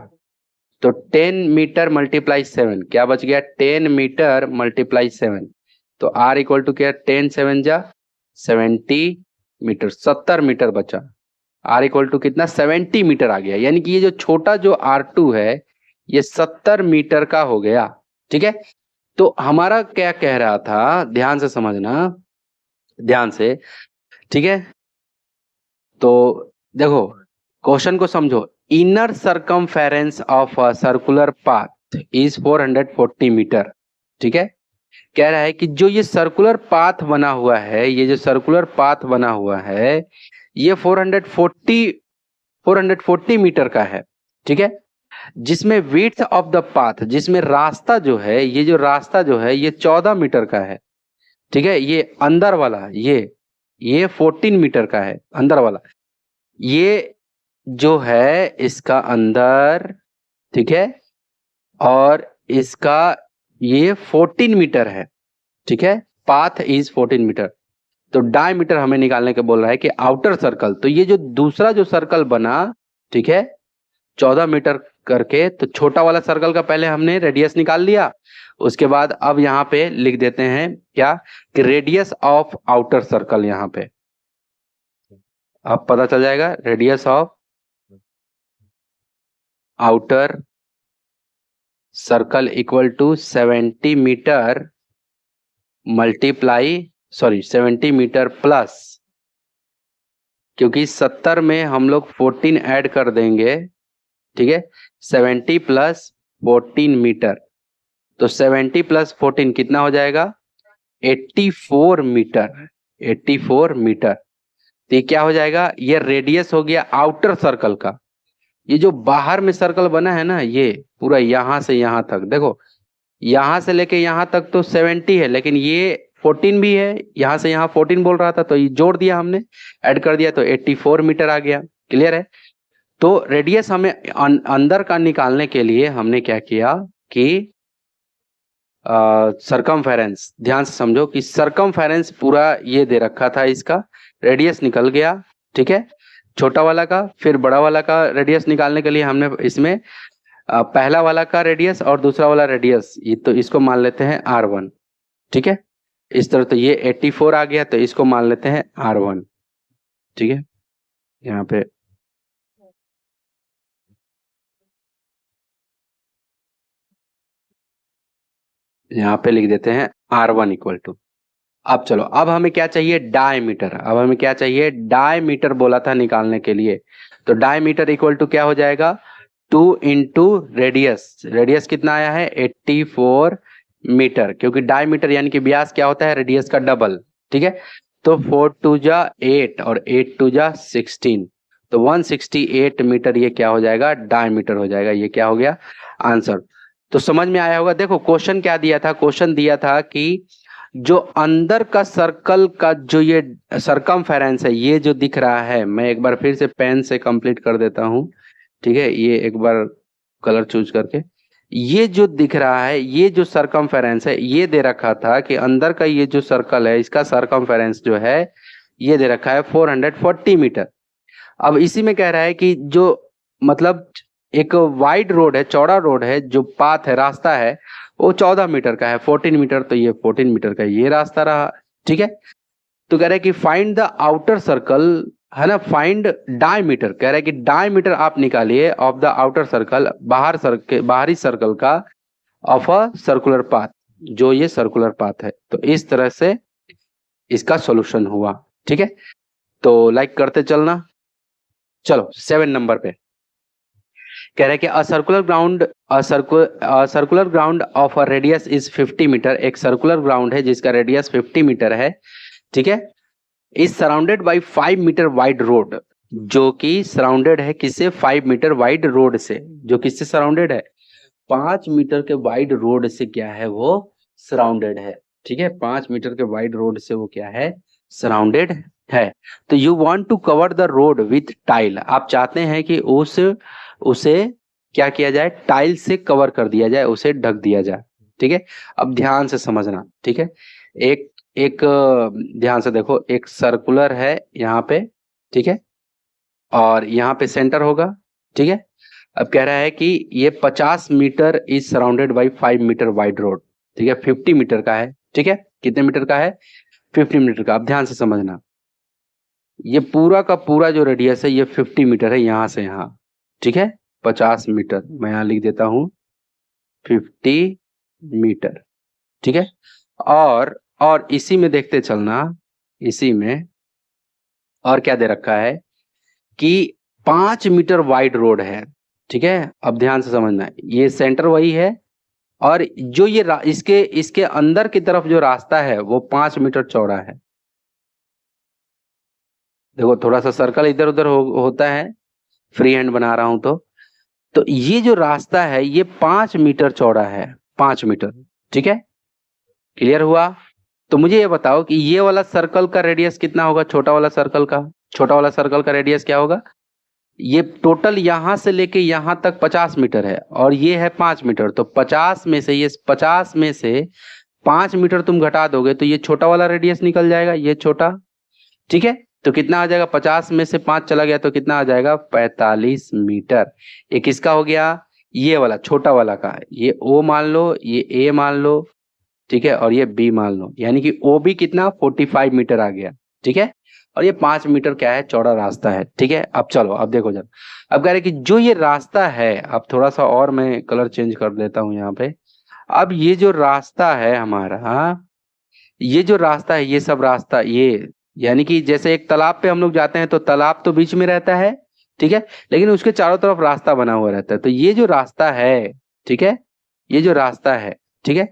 तो 10 मीटर मल्टीप्लाई 7, क्या बच गया 10 मीटर मल्टीप्लाई 7, तो R इक्वल टू क्या 10 7 जा 70 मीटर, 70 मीटर बचा। R इक्वल टू कितना 70 मीटर आ गया, यानी कि ये जो छोटा जो R2 है ये 70 मीटर का हो गया। ठीक है, तो हमारा क्या कह रहा था, ध्यान से समझना, ध्यान से, ठीक है, तो देखो क्वेश्चन को समझो, inner circumference of a circular path is 440 meter. ठीक है, कह रहा है कि जो ये सर्कुलर पाथ बना हुआ है, ये जो सर्कुलर पाथ बना हुआ है ये 440 मीटर का है। ठीक है, जिसमें विड्थ ऑफ द पाथ, जिसमें रास्ता जो है, ये जो रास्ता जो है ये 14 मीटर का है। ठीक है, ये अंदर वाला ये 14 मीटर का है अंदर वाला, ये जो है इसका अंदर, ठीक है, और इसका ये 14 मीटर है। ठीक है, पाथ इज 14 मीटर, तो डायमीटर हमें निकालने के बोल रहा है कि आउटर सर्कल, तो ये जो दूसरा जो सर्कल बना, ठीक है 14 मीटर करके, तो छोटा वाला सर्कल का पहले हमने रेडियस निकाल लिया, उसके बाद अब यहाँ पे लिख देते हैं क्या कि रेडियस ऑफ आउटर सर्कल, यहाँ पे अब पता चल जाएगा, radius of outer circle equal to 70 meter multiply 70 meter plus, क्योंकि 70 में हम लोग 14 ऐड कर देंगे, ठीक है 70 प्लस 14 मीटर, तो 70 प्लस 14 कितना हो जाएगा 84 मीटर, 84 मीटर। तो ये क्या हो जाएगा, ये रेडियस हो गया आउटर सर्कल का। ये जो बाहर में सर्कल बना है ना, ये पूरा यहां से यहां तक, देखो यहां से लेके यहां तक तो 70 है, लेकिन ये 14 भी है, यहां से यहां 14 बोल रहा था, तो ये जोड़ दिया हमने, ऐड कर दिया, तो 84 मीटर आ गया। क्लियर है, तो रेडियस हमें अंदर का निकालने के लिए हमने क्या किया कि सरकमफेरेंस, ध्यान से समझो कि सरकमफेरेंस पूरा ये दे रखा था, इसका रेडियस निकल गया। ठीक है, छोटा वाला का, फिर बड़ा वाला का रेडियस निकालने के लिए हमने इसमें पहला वाला का रेडियस और दूसरा वाला रेडियस, ये तो इसको मान लेते हैं R1। ठीक है, इस तरह, तो ये 84 आ गया, तो इसको मान लेते हैं R1। ठीक है, यहाँ पे लिख देते हैं R1 इक्वल टू, अब चलो, अब हमें क्या चाहिए डायमीटर, अब हमें क्या चाहिए डायमीटर बोला था निकालने के लिए, तो डायमीटर इक्वल टू क्या हो जाएगा 2 इंटू रेडियस, रेडियस कितना आया है 84 मीटर, क्योंकि डायमीटर यानी कि व्यास क्या होता है रेडियस का डबल। ठीक है, तो 4 2 जा 8 और 8 2 जा 16, तो 168 मीटर ये क्या हो जाएगा डायमीटर हो जाएगा, ये क्या हो गया आंसर। तो समझ में आया होगा, देखो क्वेश्चन क्या दिया था, क्वेश्चन दिया था कि जो अंदर का सर्कल का जो ये सरकमफेरेंस है, ये जो दिख रहा है, मैं एक बार फिर से पेन से कंप्लीट कर देता हूं। ठीक है, ये एक बार कलर चूज करके, ये जो दिख रहा है, ये जो सरकमफेरेंस है, ये दे रखा था कि अंदर का ये जो सर्कल है इसका सरकमफेरेंस जो है ये दे रखा है 440 मीटर। अब इसी में कह रहा है कि जो मतलब एक वाइड रोड है, चौड़ा रोड है, जो पाथ है, रास्ता है, वो 14 मीटर का है, 14 मीटर, तो ये 14 मीटर का ये रास्ता रहा। ठीक है, तो कह रहा है कि फाइंड द आउटर सर्कल है ना, फाइंड डायमीटर, कह रहा है कि डायमीटर आप निकालिए ऑफ द आउटर सर्कल, बाहरी सर्कल का, ऑफ अ सर्कुलर पाथ, जो ये सर्कुलर पाथ है। तो इस तरह से इसका सॉल्यूशन हुआ। ठीक है, तो लाइक करते चलना। चलो 7 नंबर पे कह रहा है कि circular ground of a radius is 50 meter. एक सर्कुलर ग्राउंड है जिसका रेडियस 50 मीटर है। ठीक है, is surrounded by 5 meter wide road, जो कि सराउंडेड है किससे, 5 मीटर वाइड रोड से, जो किससे सराउंडेड है, 5 मीटर के वाइड रोड से क्या है, वो सराउंडेड है। ठीक है, 5 मीटर के वाइड रोड से वो क्या है, सराउंडेड है। तो you want to cover the road with tile, आप चाहते हैं कि उसे क्या किया जाए, टाइल से कवर कर दिया जाए, उसे ढक दिया जाए। ठीक है, अब ध्यान से समझना। ठीक है, एक एक ध्यान से देखो, एक सर्कुलर है यहाँ पे। ठीक है, और यहाँ पे सेंटर होगा। ठीक है, अब कह रहा है कि ये 50 meter is surrounded by 5 meter wide road. ठीक है, 50 मीटर का है। ठीक है, कितने मीटर का है, 50 मीटर का। अब ध्यान से समझना, ये पूरा का पूरा जो रेडियस है ये 50 मीटर है, यहां से यहां। ठीक है, 50 मीटर, मैं यहां लिख देता हूं 50 मीटर। ठीक है, और इसी में देखते चलना, इसी में और क्या दे रखा है कि 5 मीटर वाइड रोड है। ठीक है, अब ध्यान से समझना, ये सेंटर वही है, और जो ये इसके अंदर की तरफ जो रास्ता है वो 5 मीटर चौड़ा है। देखो थोड़ा सा सर्कल इधर उधर होता है, फ्री हैंड बना रहा हूं तो ये जो रास्ता है ये 5 मीटर चौड़ा है, 5 मीटर। ठीक है, क्लियर हुआ। तो मुझे ये बताओ कि ये वाला सर्कल का रेडियस कितना होगा, छोटा वाला सर्कल का, छोटा वाला सर्कल का रेडियस क्या होगा, ये टोटल यहां से लेके यहां तक 50 मीटर है, और ये है 5 मीटर। तो 50 में से 5 मीटर तुम घटा दोगे तो ये छोटा वाला रेडियस निकल जाएगा, ये छोटा। ठीक है, तो कितना आ जाएगा, 50 में से 5 चला गया तो कितना आ जाएगा, 45 मीटर। ये किसका हो गया, ये वाला छोटा वाला का, ये ओ मान लो, ये ए मान लो। ठीक है, और ये बी मान लो, यानी कि ओ बी कितना, 45 मीटर आ गया। ठीक है, और ये 5 मीटर क्या है, चौड़ा रास्ता है। ठीक है, अब चलो, अब देखो जरा, अब कह रहे कि जो ये रास्ता है, अब थोड़ा सा और मैं कलर चेंज कर देता हूं यहाँ पे। अब ये जो रास्ता है हमारा, ये जो रास्ता है, ये सब रास्ता, ये यानी कि जैसे एक तालाब पे हम लोग जाते हैं तो तालाब तो बीच में रहता है। ठीक है, लेकिन उसके चारों तरफ रास्ता बना हुआ रहता है। तो ये जो रास्ता है, ठीक है, ये जो रास्ता है, ठीक है,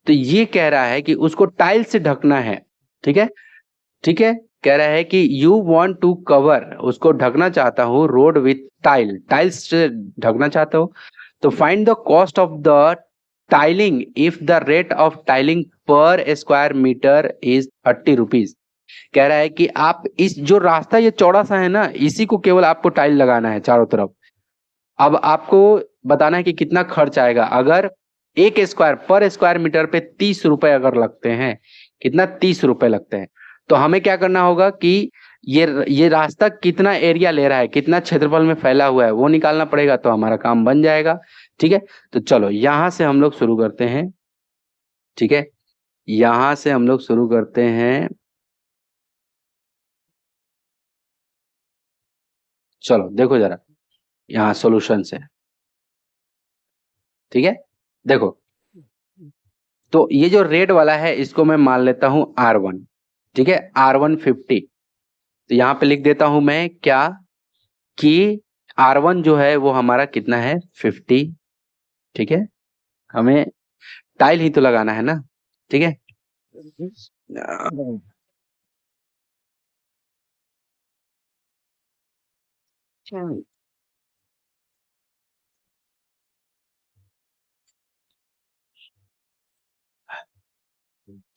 तो ये कह रहा है कि उसको टाइल से ढकना है। ठीक है, ठीक है, कह रहा है कि यू वांट टू कवर, उसको ढकना चाहता हूँ, रोड विथ टाइल, टाइल्स से ढकना चाहता हूँ। तो find the cost of the tiling if the rate of tiling पर स्क्वायर मीटर इज 30 रुपीज। कह रहा है कि आप इस जो रास्ता ये चौड़ा सा है ना, इसी को केवल आपको टाइल लगाना है चारों तरफ। अब आपको बताना है कि कितना खर्च आएगा, अगर एक स्क्वायर पर स्क्वायर मीटर पे 30 रुपए अगर लगते हैं, कितना, 30 रुपए लगते हैं, तो हमें क्या करना होगा कि ये रास्ता कितना एरिया ले रहा है, कितना क्षेत्रफल में फैला हुआ है, वो निकालना पड़ेगा, तो हमारा काम बन जाएगा। ठीक है, तो चलो यहां से हम लोग शुरू करते हैं। ठीक है, यहां से हम लोग शुरू करते हैं। चलो देखो जरा, यहाँ सॉल्यूशन से। ठीक है, देखो, तो ये जो रेड वाला है इसको मैं मान लेता हूं R1। ठीक है, R1 50। तो यहाँ पे लिख देता हूं मैं क्या, कि R1 जो है वो हमारा कितना है, 50। ठीक है, हमें टाइल ही तो लगाना है ना। ठीक है,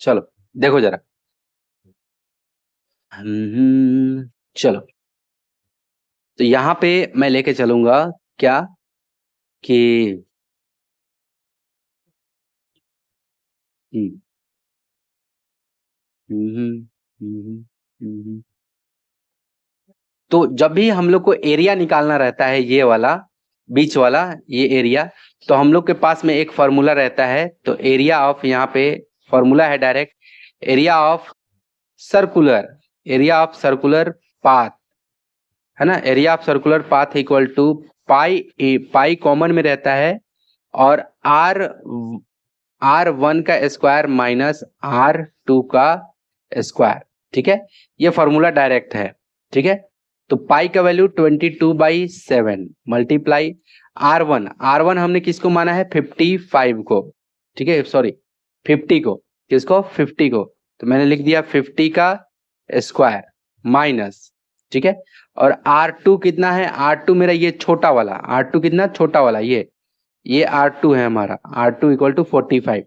चलो देखो जरा। चलो, तो यहाँ पे मैं लेके चलूंगा क्या, कि हम्म, हम्म, हम्म, हम्म, तो जब भी हम लोग को एरिया निकालना रहता है, ये वाला बीच वाला ये एरिया, तो हम लोग के पास में एक फॉर्मूला रहता है। तो एरिया ऑफ, यहाँ पे फॉर्मूला है direct, area of circular, area of circular path है ना। Area of circular path equal to pi common में रहता है और R1 का स्क्वायर माइनस R2 का स्क्वायर। ठीक है, ये फॉर्मूला डायरेक्ट है। ठीक है, तो पाई का वैल्यू 22/7 मल्टीप्लाई R1 हमने किसको माना है 55 को। ठीक है, सॉरी 50 को, किसको 50 को, तो मैंने लिख दिया 50 का स्क्वायर माइनस। ठीक है, और R2 कितना है, R2 मेरा ये छोटा वाला, R2 कितना छोटा वाला, ये R2 है हमारा, R2 इक्वल टू 45,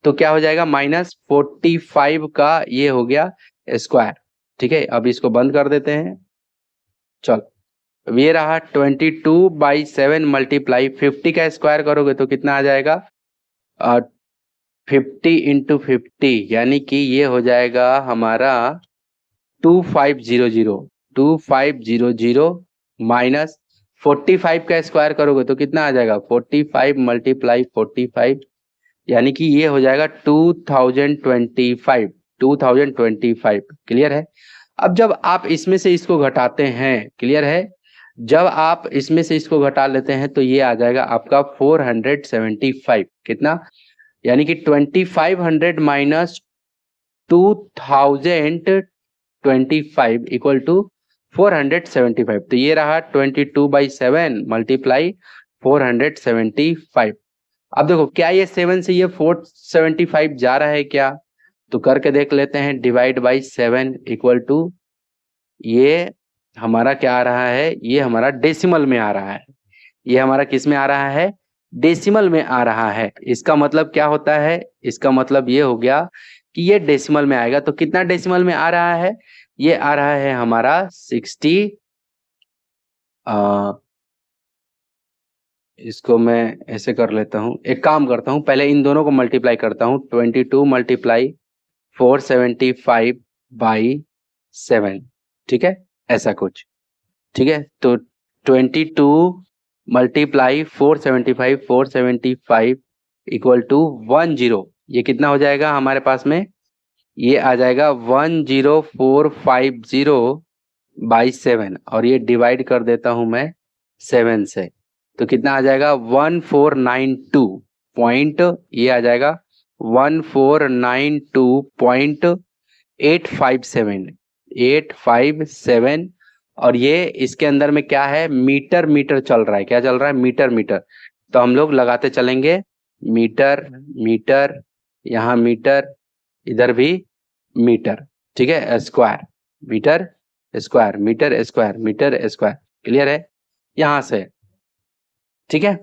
तो क्या हो जाएगा -45 का ये हो गया स्क्वायर। ठीक है, अब इसको बंद कर देते हैं। चलो, ये रहा 22/7 मल्टीप्लाई 50 का स्क्वायर करोगे तो कितना आ जाएगा 50 इंटू 50, यानी कि ये हो जाएगा हमारा 2500 माइनस 45 का स्क्वायर करोगे तो कितना आ जाएगा 45 मल्टीप्लाई 45, यानी कि ये हो जाएगा 2025। क्लियर है। अब जब आप इसमें से इसको घटाते हैं, क्लियर है, जब आप इसमें से इसको घटा लेते हैं तो ये आ जाएगा आपका 475। कितना, यानी कि 2500 माइनस 2025 इक्वल टू 475। तो ये रहा 22/7 मल्टीप्लाई 475। अब देखो क्या ये 7 से ये 475 जा रहा है क्या, तो करके देख लेते हैं। डिवाइड बाई 7 इक्वल टू ये हमारा क्या आ रहा है, ये हमारा डेसिमल में आ रहा है। ये हमारा किस में आ रहा है, डेसिमल में आ रहा है। इसका मतलब क्या होता है, इसका मतलब ये हो गया कि ये डेसिमल में आएगा। तो कितना डेसिमल में आ रहा है, ये आ रहा है हमारा 60। इसको मैं ऐसे कर लेता हूँ, एक काम करता हूँ, पहले इन दोनों को मल्टीप्लाई करता हूँ। 22 मल्टीप्लाई 475/7। ठीक है, ऐसा कुछ। ठीक है, तो 22 मल्टीप्लाई 475 इक्वल टू 10। ये कितना हो जाएगा हमारे पास में, ये आ जाएगा 10450/7, और ये डिवाइड कर देता हूं मैं 7 से, तो कितना आ जाएगा 1492 पॉइंट, ये आ जाएगा 1492.857। और ये इसके अंदर में क्या है, मीटर चल रहा है। क्या चल रहा है, मीटर। तो हम लोग लगाते चलेंगे, मीटर, यहाँ मीटर, इधर भी मीटर। ठीक है, स्क्वायर, मीटर स्क्वायर। क्लियर है यहां से। ठीक है,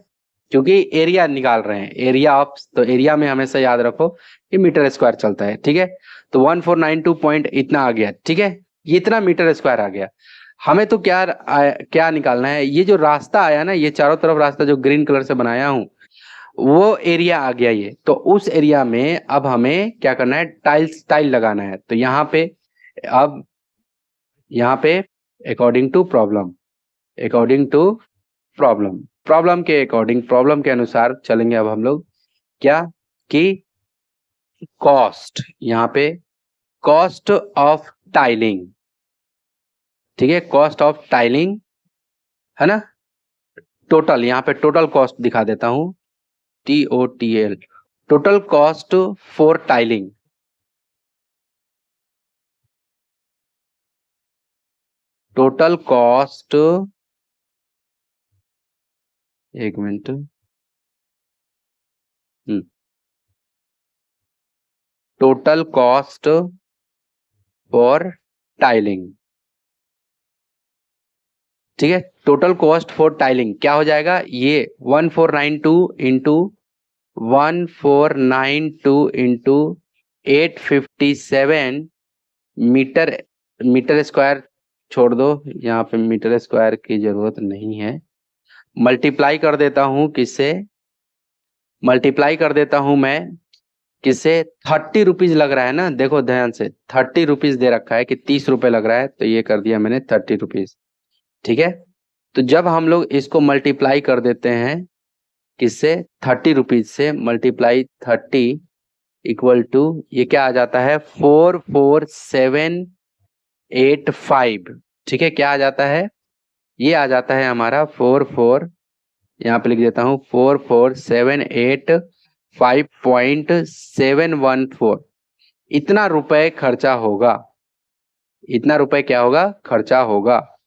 क्योंकि एरिया निकाल रहे हैं, एरिया ऑफ, तो एरिया में हमेशा याद रखो कि मीटर स्क्वायर चलता है। ठीक है, तो 1492 पॉइंट इतना आ गया। ठीक है, ये इतना मीटर स्क्वायर आ गया। हमें तो क्या निकालना है, ये जो रास्ता आया ना, ये चारों तरफ रास्ता जो ग्रीन कलर से बनाया हूं, वो एरिया आ गया ये। तो उस एरिया में अब हमें क्या करना है, टाइल लगाना है। तो यहाँ पे अब यहाँ पे अकॉर्डिंग टू प्रॉब्लम के अनुसार चलेंगे। अब हम लोग क्या कि कॉस्ट, यहाँ पे कॉस्ट ऑफ टाइलिंग। ठीक है, कॉस्ट ऑफ टाइलिंग है ना, टोटल, यहाँ पे टोटल कॉस्ट दिखा देता हूं, TOTL, total cost for tiling. Total cost, एक minute, total cost for tiling. ठीक है, टोटल कॉस्ट फॉर टाइलिंग क्या हो जाएगा, ये 1492 इंटू 857 मीटर स्क्वायर, छोड़ दो, यहाँ पे मीटर स्क्वायर की जरूरत नहीं है। मल्टीप्लाई कर देता हूं किससे, मल्टीप्लाई कर देता हूं मैं किससे, 30 रुपीज लग रहा है ना, देखो ध्यान से, 30 रुपीज दे रखा है कि 30 रुपए लग रहा है, तो ये कर दिया मैंने 30 रुपीज। ठीक है, तो जब हम लोग इसको मल्टीप्लाई कर देते हैं किससे, 30 रुपीज से, मल्टीप्लाई 30 इक्वल टू ये क्या आ जाता है 44785। ठीक है, क्या आ जाता है ये आ जाता है हमारा 44, यहाँ पे लिख देता हूँ 44785.714। इतना रुपए खर्चा होगा, इतना रुपए क्या होगा, खर्चा होगा।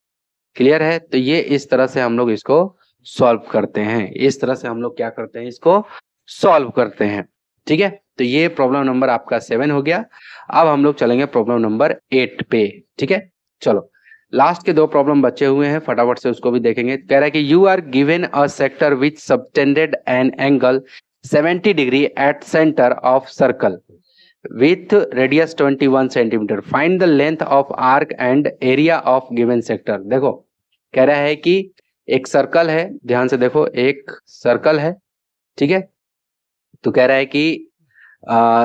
क्लियर है? तो ये इस तरह से हम लोग इसको सॉल्व करते हैं, इस तरह से हम लोग क्या करते हैं, इसको सॉल्व करते हैं। ठीक है, तो ये प्रॉब्लम नंबर आपका 7 हो गया। अब हम लोग चलेंगे प्रॉब्लम नंबर 8 पे। ठीक है, चलो लास्ट के 2 प्रॉब्लम बचे हुए हैं, फटाफट से उसको भी देखेंगे। कह रहा है कि you are given a sector which subtended an angle 70 degree at center of circle with radius 21 centimeter, find the length of arc and area of given sector. देखो कह रहा है कि एक सर्कल है, ध्यान से देखो, एक सर्कल है, ठीक है। तो कह रहा है कि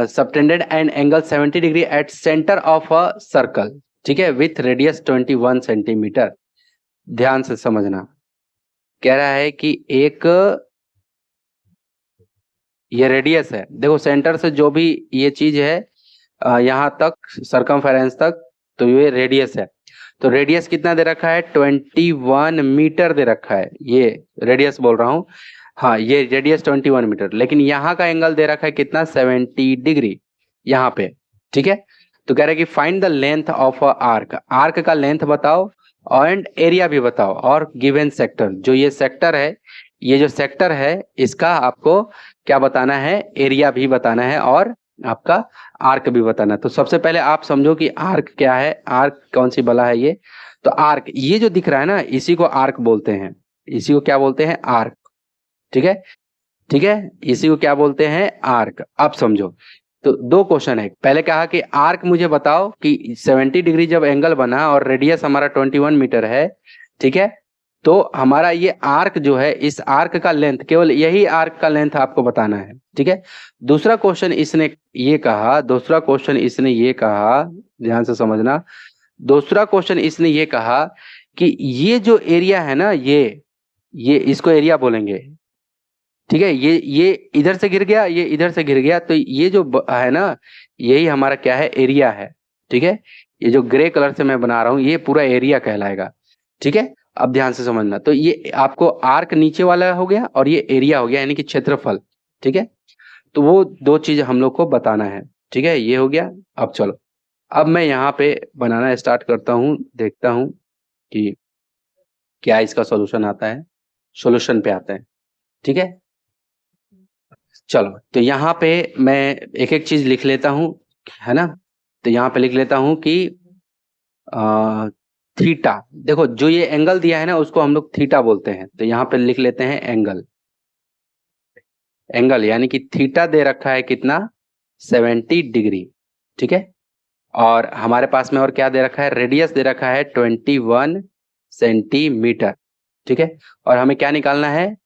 subtended an angle 70 degree at center of a circle, ठीक है, विथ रेडियस 21 सेंटीमीटर। ध्यान से समझना, कह रहा है कि एक ये रेडियस है, देखो सेंटर से जो भी ये चीज है यहाँ तक सरकमफेरेंस तक, तो ये रेडियस है। तो रेडियस कितना दे रखा है, 21 मीटर दे रखा है, ये रेडियस बोल रहा हूँ, हाँ ये रेडियस 21 मीटर, लेकिन यहाँ का एंगल दे रखा है कितना, 70 डिग्री यहाँ पे। ठीक है, तो कह रहा है कि find the length of arc, arc का लेंथ बताओ एंड एरिया भी बताओ, और गिवन सेक्टर, जो ये सेक्टर है, ये जो सेक्टर है इसका आपको क्या बताना है, एरिया भी बताना है और आपका आर्क भी बताना है। तो सबसे पहले आप समझो कि आर्क क्या है, आर्क कौन सी बला है ये। तो आर्क ये जो दिख रहा है ना, इसी को आर्क बोलते हैं, इसी को क्या बोलते हैं, आर्क। ठीक है, ठीक है, इसी को क्या बोलते हैं, आर्क। अब समझो, तो 2 क्वेश्चन है, पहले कहा कि आर्क मुझे बताओ कि 70 डिग्री जब एंगल बना और रेडियस हमारा 21 मीटर है, ठीक है, तो हमारा ये आर्क जो है, इस आर्क का लेंथ, केवल यही आर्क का लेंथ आपको बताना है। ठीक है, दूसरा क्वेश्चन इसने ये कहा, दूसरा क्वेश्चन इसने ये कहा, ध्यान से समझना, दूसरा क्वेश्चन इसने ये कहा कि ये जो एरिया है ना, ये इसको एरिया बोलेंगे। ठीक है, ये इधर से गिर गया, ये इधर से गिर गया, तो ये जो है ना, यही हमारा क्या है, एरिया है। ठीक है, ये जो ग्रे कलर से मैं बना रहा हूं, ये पूरा एरिया कहलाएगा। ठीक है, अब ध्यान से समझना, तो ये आपको आर्क नीचे वाला हो गया और ये एरिया हो गया, यानी कि क्षेत्रफल। ठीक है, तो वो 2 चीज हम लोग को बताना है। ठीक है, ये हो गया। अब चलो, अब मैं यहाँ पे बनाना स्टार्ट करता हूँ, देखता हूँ कि क्या इसका सॉल्यूशन आता है, सॉल्यूशन पे आता है। ठीक है, चलो, तो यहाँ पे मैं एक एक चीज लिख लेता हूँ, है ना। तो यहाँ पे लिख लेता हूँ कि थीटा, देखो जो ये एंगल दिया है ना, उसको हम लोग थीटा बोलते हैं। तो यहाँ पे लिख लेते हैं एंगल, एंगल यानी कि थीटा दे रखा है कितना, 70 डिग्री। ठीक है, और हमारे पास में और क्या दे रखा है, रेडियस दे रखा है 21 सेंटीमीटर। ठीक है, और हमें क्या निकालना है,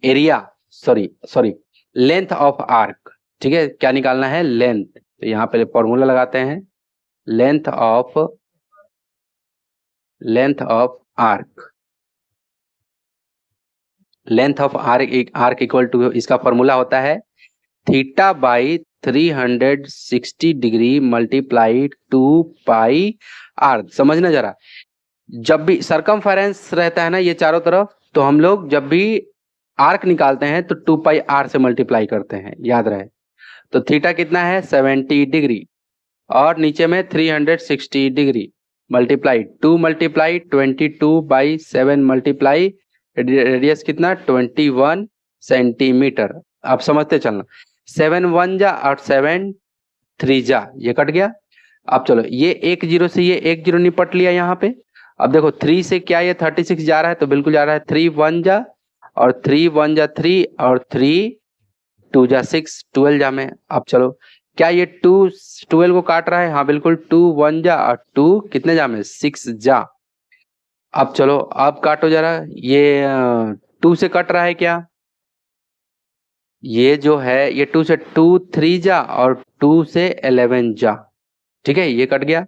area, sorry sorry, length of arc. ठीक है, क्या निकालना है, लेंथ। तो यहाँ पे फॉर्मूला लगाते हैं, length of arc, length of arc equal to, इसका फॉर्मूला होता है theta by 360 degree multiplied 2 pi R. समझना जरा, जब भी सरकमफेरेंस रहता है ना ये चारों तरफ, तो हम लोग जब भी आर्क निकालते हैं तो 2 पाई आर से मल्टीप्लाई करते हैं, याद रहे। तो थीटा कितना है, 70 डिग्री, और नीचे में 360 degree multiply 2 multiply 22/7 multiply radius कितना, 21 सेंटीमीटर। आप समझते चलना, 7 1 जा और 7 3 जा, ये कट गया। अब चलो, ये 1 0 से ये 1 0 निपट लिया यहाँ पे। अब देखो 3 से क्या ये 36 जा रहा है, तो बिल्कुल जा रहा है, 3 1 जा और 3 1 जा 3 और 3 2 जा 6, 12 जा में। अब चलो, क्या ये 2 12 को काट रहा है, हाँ बिल्कुल, 2 1 जा और 2 कितने जा में, 6 जा। अब चलो, अब काटो जरा, ये 2 से कट रहा है क्या, ये जो है ये 2 से 2 3 जा और 2 से 11 जा। ठीक है, ये कट गया।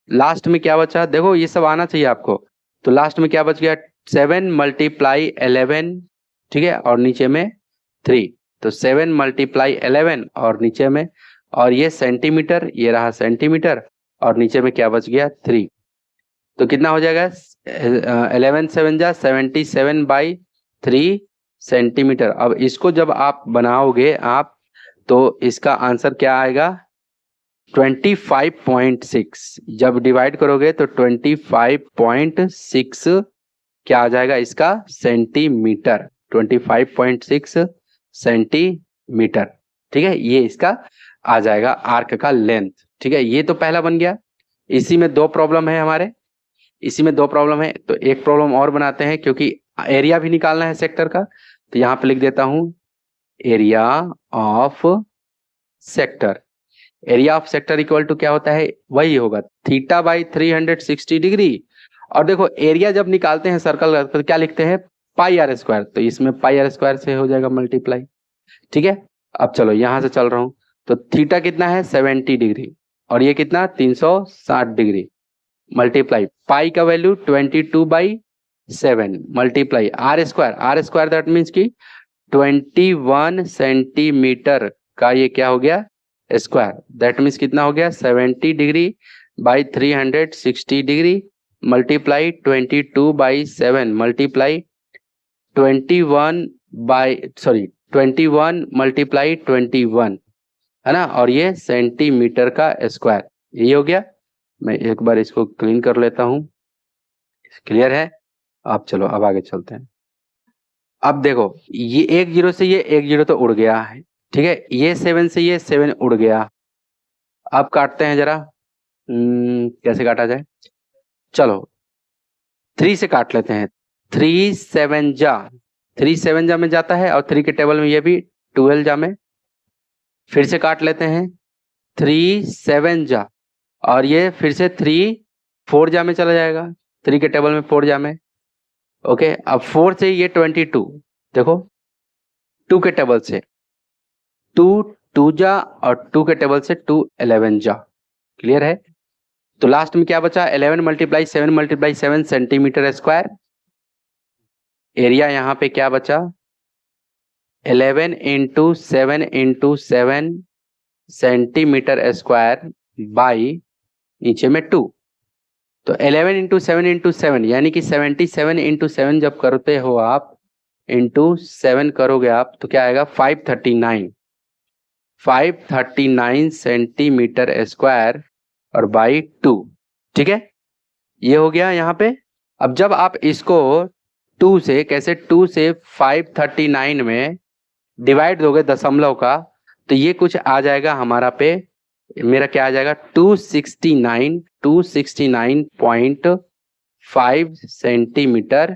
लास्ट में क्या बचा, देखो ये सब आना चाहिए आपको। तो लास्ट में क्या बच गया, 7 मल्टीप्लाई 11, ठीक है, और नीचे में 3। तो 7 मल्टीप्लाई 11 और नीचे में, और ये सेंटीमीटर, ये रहा सेंटीमीटर, और नीचे में क्या बच गया, 3। तो कितना हो जाएगा, 11 7 जा 77/3 सेंटीमीटर। अब इसको जब आप बनाओगे आप, तो इसका आंसर क्या आएगा 25.6। जब डिवाइड करोगे तो 25.6 क्या आ जाएगा इसका सेंटीमीटर, 25.6 सेंटीमीटर। ठीक है, ये इसका आ जाएगा आर्क का लेंथ। ठीक है, ये तो पहला बन गया। इसी में दो प्रॉब्लम है हमारे, इसी में दो प्रॉब्लम है, तो एक प्रॉब्लम और बनाते हैं क्योंकि एरिया भी निकालना है सेक्टर का। तो यहां पे लिख देता हूं area of sector. Area of sector equal to क्या होता है, वही होगा θ/360 डिग्री। और देखो एरिया जब निकालते हैं सर्कल का तो क्या लिखते हैं πr², तो इसमें πr² से हो जाएगा मल्टीप्लाई। ठीक है, अब चलो यहां से चल रहा हूं, तो थीटा कितना है 70 डिग्री और ये कितना 360 डिग्री, मल्टीप्लाई पाई का value 22/7 multiply r² that means की 21 सेंटीमीटर का ये क्या हो गया स्क्वायर, दैट मीन्स कितना हो गया 70 degree by 360 degree multiply 22/7 multiply 21 multiply 21 है ना, और ये सेंटीमीटर का स्क्वायर, यही हो गया। मैं एक बार इसको क्लीन कर लेता हूं, क्लियर है। अब चलो अब आगे चलते हैं। अब देखो ये 1 0 से ये 1 0 तो उड़ गया है, ठीक है, ये 7 से ये 7 उड़ गया। अब काटते हैं जरा, कैसे काटा जाए, चलो 3 से काट लेते हैं। 3 7 जा में जाता है और 3 के टेबल में ये भी 12 जा में, फिर से काट लेते हैं 3 7 जा, और ये फिर से 3 4 जा में चला जाएगा, 3 के टेबल में 4 जा में। ओके, अब 4 से ये 22, देखो 2 के टेबल से 2 जा और 2 के टेबल से 2 11 जा, क्लियर है। तो लास्ट में क्या बचा 11 × 7 सेंटीमीटर स्क्वायर। एरिया यहां पे क्या बचा 11 × 7 सेंटीमीटर स्क्वायर बाई नीचे में 2, तो 11 × 7 यानी कि 77 × 7 जब करते हो आप इंटू 7 करोगे आप तो क्या आएगा 539 सेंटीमीटर स्क्वायर और बाई 2। ठीक है, ये हो गया यहाँ पे। अब जब आप इसको 2 से कैसे 2 से 539 में डिवाइड दोगे दशमलव का, तो ये कुछ आ जाएगा हमारा पे, मेरा क्या आ जाएगा 269.5 सेंटीमीटर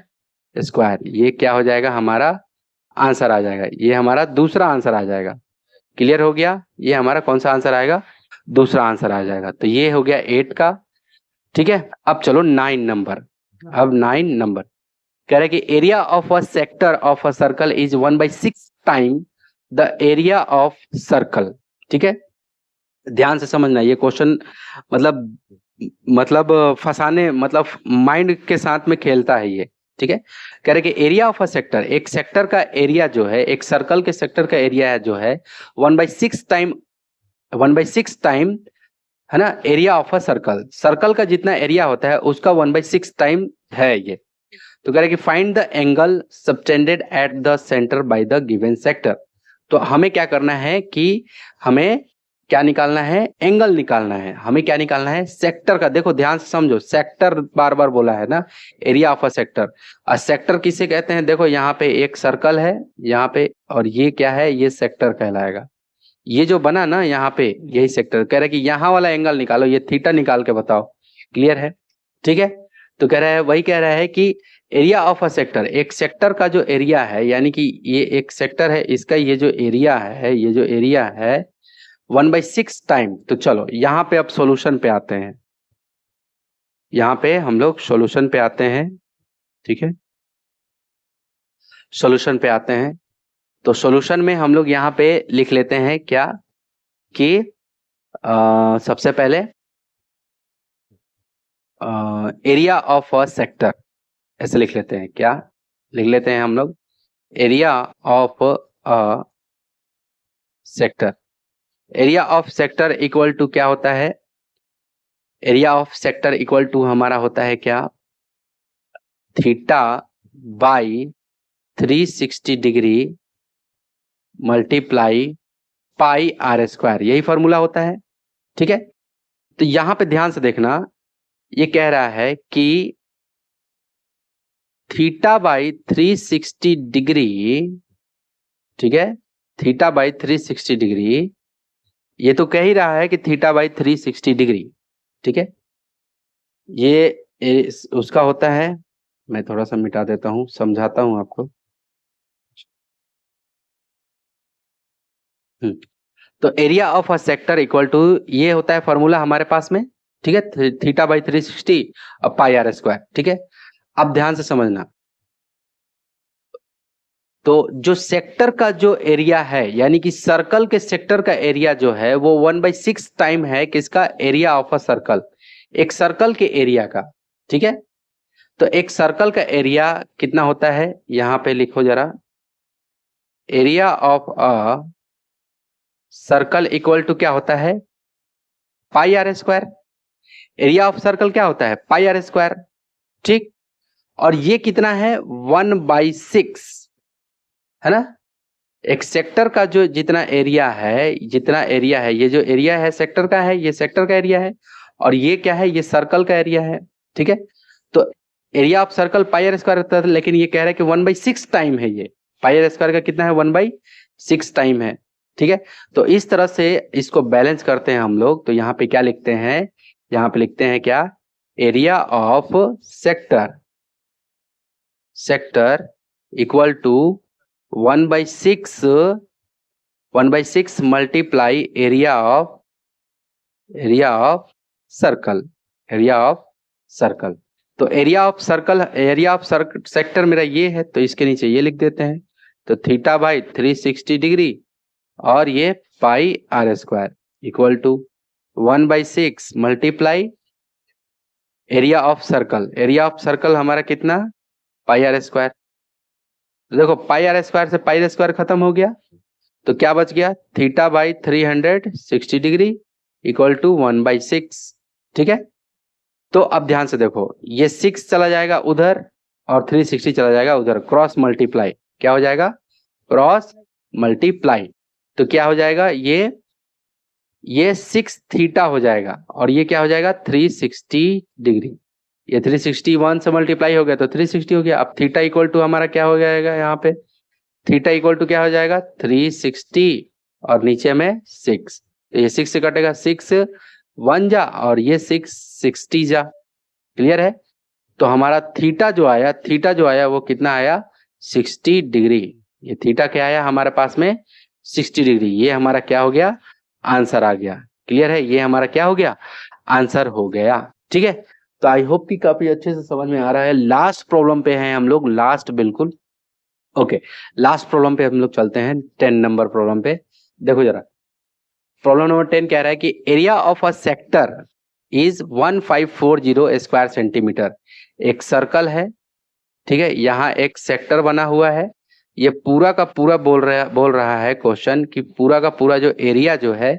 स्क्वायर। ये क्या हो जाएगा हमारा आंसर आ जाएगा, ये हमारा दूसरा आंसर आ जाएगा। क्लियर हो गया, ये हमारा कौन सा आंसर आएगा, दूसरा आंसर आ जाएगा। तो ये हो गया 8 का। ठीक है, अब चलो 9 नंबर। अब 9 नंबर कह रहे कि area of a sector of a circle is 1/6 time the area of circle. ठीक है, ध्यान से समझना, ये क्वेश्चन मतलब फंसाने, मतलब माइंड के साथ में खेलता है ये। ठीक है, कह रहे कि एरिया ऑफ अ सेक्टर, एक सेक्टर का एरिया जो है, एक सर्कल के सेक्टर का एरिया जो है 1/6 टाइम है ना, area of a circle, circle का जितना एरिया होता है उसका 1/6 टाइम है ये। तो कह रहे कि find the angle subtended at the centre by the given sector. तो हमें क्या करना है कि हमें क्या निकालना है, एंगल निकालना है। हमें क्या निकालना है सेक्टर का, देखो ध्यान से समझो, सेक्टर बार बार बोला है ना, एरिया ऑफ अ सेक्टर। और सेक्टर किसे कहते हैं, देखो यहाँ पे एक सर्कल है यहाँ पे, और ये क्या है, ये सेक्टर कहलाएगा। ये जो बना ना यहाँ पे, यही सेक्टर। कह रहा है कि यहाँ वाला एंगल निकालो, ये थीटा निकाल के बताओ। क्लियर है, ठीक है। तो कह रहा है, वही कह रहा है कि एरिया ऑफ अ सेक्टर, एक सेक्टर का जो एरिया है, यानी कि ये एक सेक्टर है, इसका ये जो एरिया है, ये जो एरिया है 1/6 टाइम। तो चलो यहाँ पे अब सॉल्यूशन पे आते हैं, यहाँ पे हम लोग सॉल्यूशन पे आते हैं। ठीक है, सॉल्यूशन पे आते हैं। तो सॉल्यूशन में हम लोग यहाँ पे लिख लेते हैं क्या कि सबसे पहले एरिया ऑफ अ सेक्टर ऐसे लिख लेते हैं। क्या लिख लेते हैं हम लोग, area of a sector. Area of sector equal to क्या होता है, area of sector equal to हमारा होता है क्या theta by 360 degree multiply pi are square, यही फॉर्मूला होता है। ठीक है, तो यहां पे ध्यान से देखना, ये कह रहा है कि थीटा बाई 360 डिग्री, ठीक है, थीटा बाई 360 डिग्री, ये तो कह ही रहा है कि थीटा बाई 360 डिग्री, ठीक है, ये उसका होता है। मैं थोड़ा सा मिटा देता हूं, समझाता हूं आपको। तो area of a sector equal to, ये होता है फॉर्मूला हमारे पास में, ठीक है, थीटा बाई 360 और पाई आर स्क्वायर। ठीक है, अब ध्यान से समझना, तो जो सेक्टर का जो एरिया है, यानी कि सर्कल के सेक्टर का एरिया जो है वो 1/6 टाइम है किसका, एरिया ऑफ अ सर्कल, एक सर्कल के एरिया का। ठीक है, तो एक सर्कल का एरिया कितना होता है, यहां पे लिखो जरा, area of a circle equal to क्या होता है, pi are square. Area of circle क्या होता है, पाई आर स्क्वायर। ठीक, और ये कितना है, 1/6, है ना। एक सेक्टर का जो जितना एरिया है, जितना एरिया है, ये जो एरिया है सेक्टर का है, ये सेक्टर का एरिया है, और ये क्या है, ये सर्कल का एरिया है। ठीक है, तो area of circle pi are square होता है, लेकिन ये कह रहा है कि 1/6 टाइम है, ये पाई आर स्क्वायर का कितना है, 1/6 टाइम है। ठीक है, तो इस तरह से इसको बैलेंस करते हैं हम लोग। तो यहाँ पे क्या लिखते हैं, यहाँ पे लिखते हैं क्या, area of sector, sector equal to 1/6 multiply area of circle, area of circle. तो area of circle, area of sector मेरा ये है, तो इसके नीचे ये लिख देते हैं। तो थीटा बाई 360 डिग्री और ये pi are square equal to 1/6 multiply area of circle, area of circle हमारा कितना, पाई आर स्क्वायर। तो देखो पाई आर स्क्वायर से पाई आर स्क्वायर खत्म हो गया, तो क्या बच गया, theta by 360 degree equal to 1/6। ठीक है, तो अब ध्यान से देखो, ये 6 चला जाएगा उधर और 360 चला जाएगा उधर, क्रॉस मल्टीप्लाई, क्या हो जाएगा, क्रॉस मल्टीप्लाई। तो क्या हो जाएगा, ये 6 थीटा हो जाएगा, और ये क्या हो जाएगा, 360 डिग्री। ये 361 से मल्टीप्लाई हो गया तो 360 हो गया। अब थीटा इक्वल टू हमारा क्या हो जाएगा, यहाँ पे थीटा इक्वल टू क्या हो जाएगा, 360 और नीचे में 6, तो ये 6 से कटेगा, 6 1 जा और ये 6 60 जा। क्लियर है, तो हमारा थीटा जो आया वो कितना आया, 60 डिग्री। ये थीटा क्या आया हमारे पास में, 60 डिग्री। ये हमारा क्या हो गया, आंसर आ गया। क्लियर है, ये हमारा क्या हो गया, आंसर हो गया। ठीक है, तो आई होप कि काफी अच्छे से समझ में आ रहा है। लास्ट प्रॉब्लम पे हैं हम लोग, लास्ट बिल्कुल। ओके, लास्ट प्रॉब्लम पे हम लोग चलते हैं, 10 नंबर प्रॉब्लम पे। देखो जरा, प्रॉब्लम नंबर 10 कह रहा है कि area of a sector is 1540 square centimetre. एक सर्कल है, ठीक है, यहाँ एक सेक्टर बना हुआ है। ये पूरा का पूरा बोल रहा है क्वेश्चन कि पूरा का पूरा जो एरिया जो है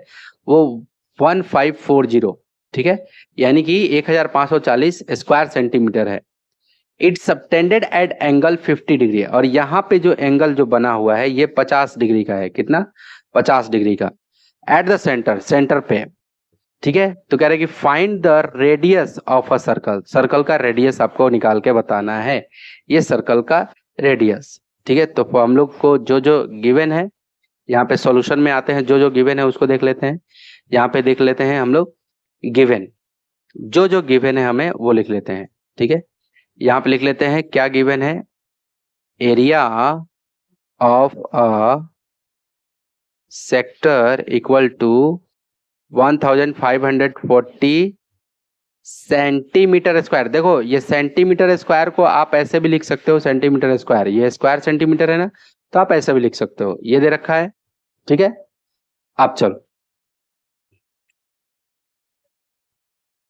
वो 1540, ठीक है, यानी कि 1540 स्क्वायर सेंटीमीटर है। It's subtended at angle 50 degree, और यहाँ पे जो एंगल जो बना हुआ है ये 50 डिग्री का है। कितना, 50 डिग्री का। एट द सेंटर, सेंटर पे, ठीक है, तो कह रहे कि find the radius of a circle, circle का रेडियस आपको निकाल के बताना है, ये सर्कल का रेडियस। ठीक है, तो हम लोग को जो जो गिवन है, यहाँ पे सॉल्यूशन में आते हैं, जो जो गिवन है उसको देख लेते हैं। यहाँ पे देख लेते हैं हम लोग गिवन, जो जो गिवन है हमें वो लिख लेते हैं। ठीक है, यहाँ पे लिख लेते हैं क्या गिवन है, area of a sector equal to 1540 centimeter square. देखो ये सेंटीमीटर स्क्वायर को आप ऐसे भी लिख सकते हो, सेंटीमीटर स्क्वायर, ये स्क्वायर सेंटीमीटर है ना, तो आप ऐसे भी लिख सकते हो, ये दे रखा है। ठीक है, अब चलो,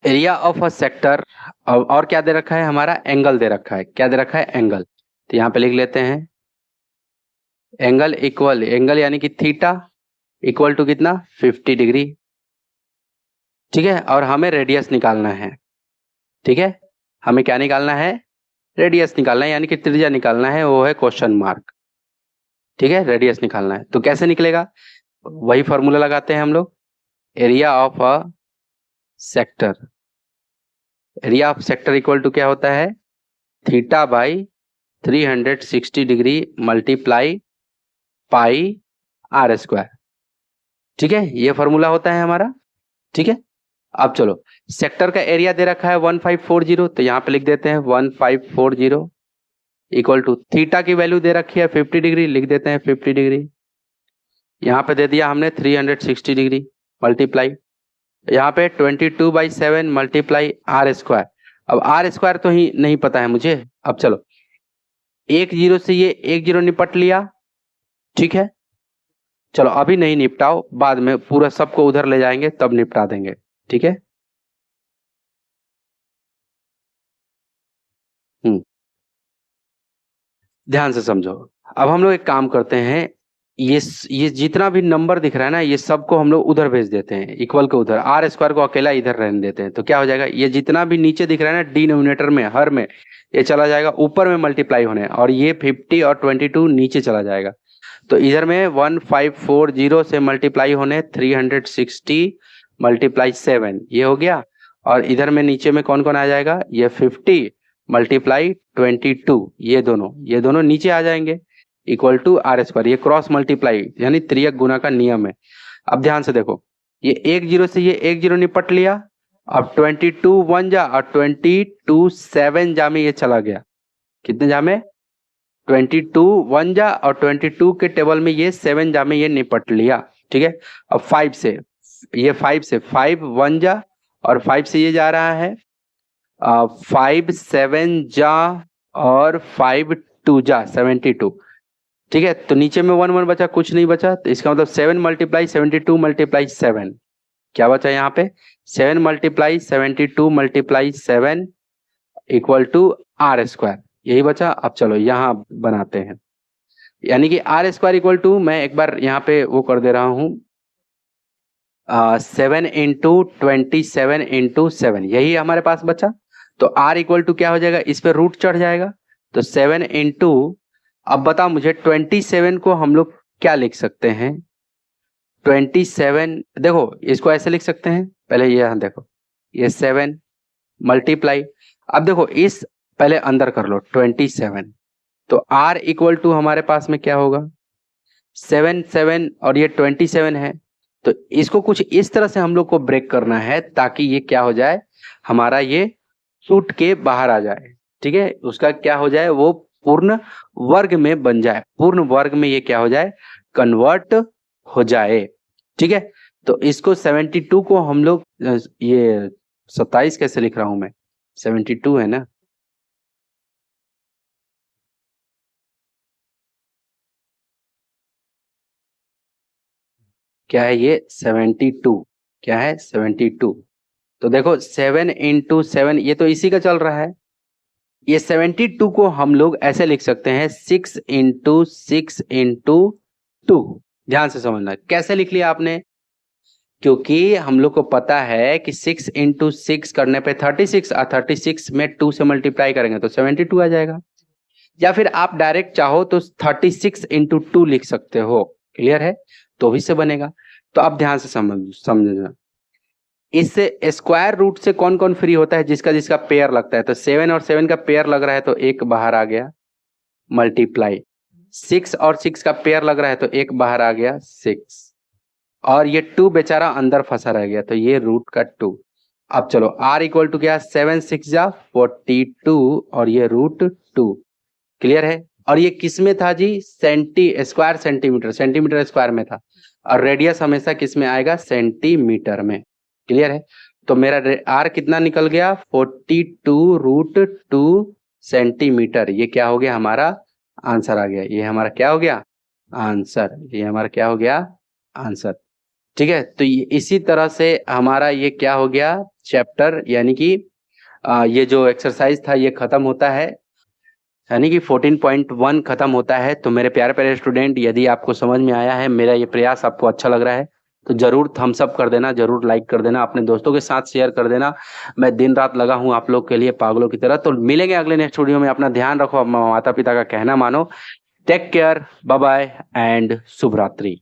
एरिया ऑफ अ सेक्टर, और क्या दे रखा है हमारा, एंगल दे रखा है। क्या दे रखा है, एंगल। तो यहाँ पे लिख लेते हैं एंगल इक्वल, एंगल यानी कि थीटा इक्वल टू कितना, 50 डिग्री। ठीक है, और हमें रेडियस निकालना है। ठीक है, हमें क्या निकालना है, रेडियस निकालना है, यानी कि त्रिज्या निकालना है, वो है क्वेश्चन मार्क। ठीक है, रेडियस निकालना है। तो कैसे निकलेगा, वही फॉर्मूला लगाते हैं हम लोग, area of a sector. Area of sector equal to क्या होता है, theta by 360 degree multiply pi are square. ठीक है, ये फॉर्मूला होता है हमारा। ठीक है, अब चलो, सेक्टर का एरिया दे रखा है 1540, तो यहाँ पे लिख देते हैं 1540 इक्वल टू थीटा की वैल्यू दे रखी है 50 डिग्री, लिख देते हैं 50 डिग्री। यहाँ पे दे दिया हमने 360 डिग्री मल्टीप्लाई, यहाँ पे 22/7 मल्टीप्लाई आर स्क्वायर। अब आर स्क्वायर तो ही नहीं पता है मुझे। अब चलो, एक जीरो से ये एक जीरो निपट लिया। ठीक है, चलो अभी नहीं निपटाओ, बाद में पूरा सबको उधर ले जाएंगे तब निपटा देंगे। ठीक है, ध्यान से समझो। अब हम लोग एक काम करते हैं, ये जितना भी नंबर दिख रहा है ना, ये सबको हम लोग उधर भेज देते हैं, इक्वल को उधर, आर स्क्वायर को अकेला इधर रहने देते हैं। तो क्या हो जाएगा, ये जितना भी नीचे दिख रहा है ना डिनोमिनेटर में, हर में, ये चला जाएगा ऊपर में मल्टीप्लाई होने, और ये 50 और 22 नीचे चला जाएगा। तो इधर में 1540 से मल्टीप्लाई होने 360 मल्टीप्लाई 7, ये हो गया। और इधर में नीचे में कौन कौन आ जाएगा, ये 50 मल्टीप्लाई 22, ये दोनों नीचे आ जाएंगे, इक्वल टू आर स्क्वायर। ये क्रॉस मल्टीप्लाई यानी त्रियक गुना का नियम है। अब ध्यान से देखो, ये एक जीरो से ये एक जीरो निपट लिया। अब 22 1 जा और 22 7 जा में ये चला गया, कितने जा में, 22 1 जा और 22 के टेबल में ये 7 जा में ये निपट लिया। ठीक है, अब 5 से, ये 5 से 5 1 जा और 5 से ये जा रहा है 5 7 जा और 5 2 जा 72। ठीक है, तो नीचे में 1 1 बचा, कुछ नहीं बचा, तो इसका मतलब 7 मल्टीप्लाई 72 मल्टीप्लाई 7, क्या बचा यहाँ पे, 7 multiply 72 multiply 7 equal to R square, यही बचा। अब चलो यहाँ बनाते हैं, यानी कि आर स्क्वायर इक्वल टू, मैं एक बार यहाँ पे वो कर दे रहा हूँ, 7 इंटू 27 इंटू 7, यही हमारे पास बचा। तो आर इक्वल टू क्या हो जाएगा, इस पे रूट चढ़ जाएगा, तो 7 इंटू, अब बताओ मुझे 27 को हम लोग क्या लिख सकते हैं, 27, देखो इसको ऐसे लिख सकते हैं, पहले ये यहाँ देखो, ये 7 मल्टीप्लाई, अब देखो इस पहले अंदर कर लो 27, तो आर इक्वल टू हमारे पास में क्या होगा, 7 7 और ये 27 है। तो इसको कुछ इस तरह से हम लोग को ब्रेक करना है ताकि ये क्या हो जाए, हमारा ये छूट के बाहर आ जाए। ठीक है, उसका क्या हो जाए, वो पूर्ण वर्ग में बन जाए, पूर्ण वर्ग में ये क्या हो जाए, कन्वर्ट हो जाए। ठीक है, तो इसको 72 को हम लोग, ये 27 कैसे लिख रहा हूं मैं, 72 है ना, क्या है ये 72, क्या है 72। तो देखो 7 इंटू 7, ये तो इसी का चल रहा है, ये 72 को हम लोग ऐसे लिख सकते हैं 6 इंटू 6 इंटू 2। ध्यान से समझना, कैसे लिख लिया आपने, क्योंकि हम लोग को पता है कि 6 इंटू 6 करने पे 36, और 36 में 2 से मल्टीप्लाई करेंगे तो 72 आ जाएगा। या फिर आप डायरेक्ट चाहो तो 36 इंटू 2 लिख सकते हो, क्लियर है, तो भी से बनेगा। तो अब ध्यान से समझना, इससे स्क्वायर रूट से कौन कौन फ्री होता है, जिसका जिसका पेयर लगता है, तो 7 और 7 का पेयर लग रहा है तो एक बाहर आ गया, मल्टीप्लाई 6 और 6 का पेयर लग रहा है तो एक बाहर आ गया 6, और ये 2 बेचारा अंदर फंसा रह गया, तो ये रूट का 2। अब चलो आर इक्वल टू क्या, 7 6 जा 42 और ये रूट 2, क्लियर है। और ये किस में था जी, स्क्वायर सेंटीमीटर, सेंटीमीटर स्क्वायर में था, और रेडियस हमेशा किस में आएगा, सेंटीमीटर में, क्लियर है। तो मेरा आर कितना निकल गया, 42 रूट 2 सेंटीमीटर, ये क्या हो गया, हमारा आंसर आ गया, ये हमारा क्या हो गया, आंसर, ये हमारा क्या हो गया, आंसर। ठीक है, तो इसी तरह से हमारा ये क्या हो गया, चैप्टर, यानी कि ये जो एक्सरसाइज था ये खत्म होता है, यानी कि 14.1 खत्म होता है। तो मेरे प्यारे प्यारे स्टूडेंट, यदि आपको समझ में आया है, मेरा ये प्रयास आपको अच्छा लग रहा है, तो जरूर थम्स अप कर देना, जरूर लाइक कर देना, अपने दोस्तों के साथ शेयर कर देना। मैं दिन रात लगा हूँ आप लोग के लिए पागलों की तरह। तो मिलेंगे अगले नेक्स्ट वीडियो में। अपना ध्यान रखो, माता पिता का कहना मानो। Take care, bye bye and शुभ रात्रि।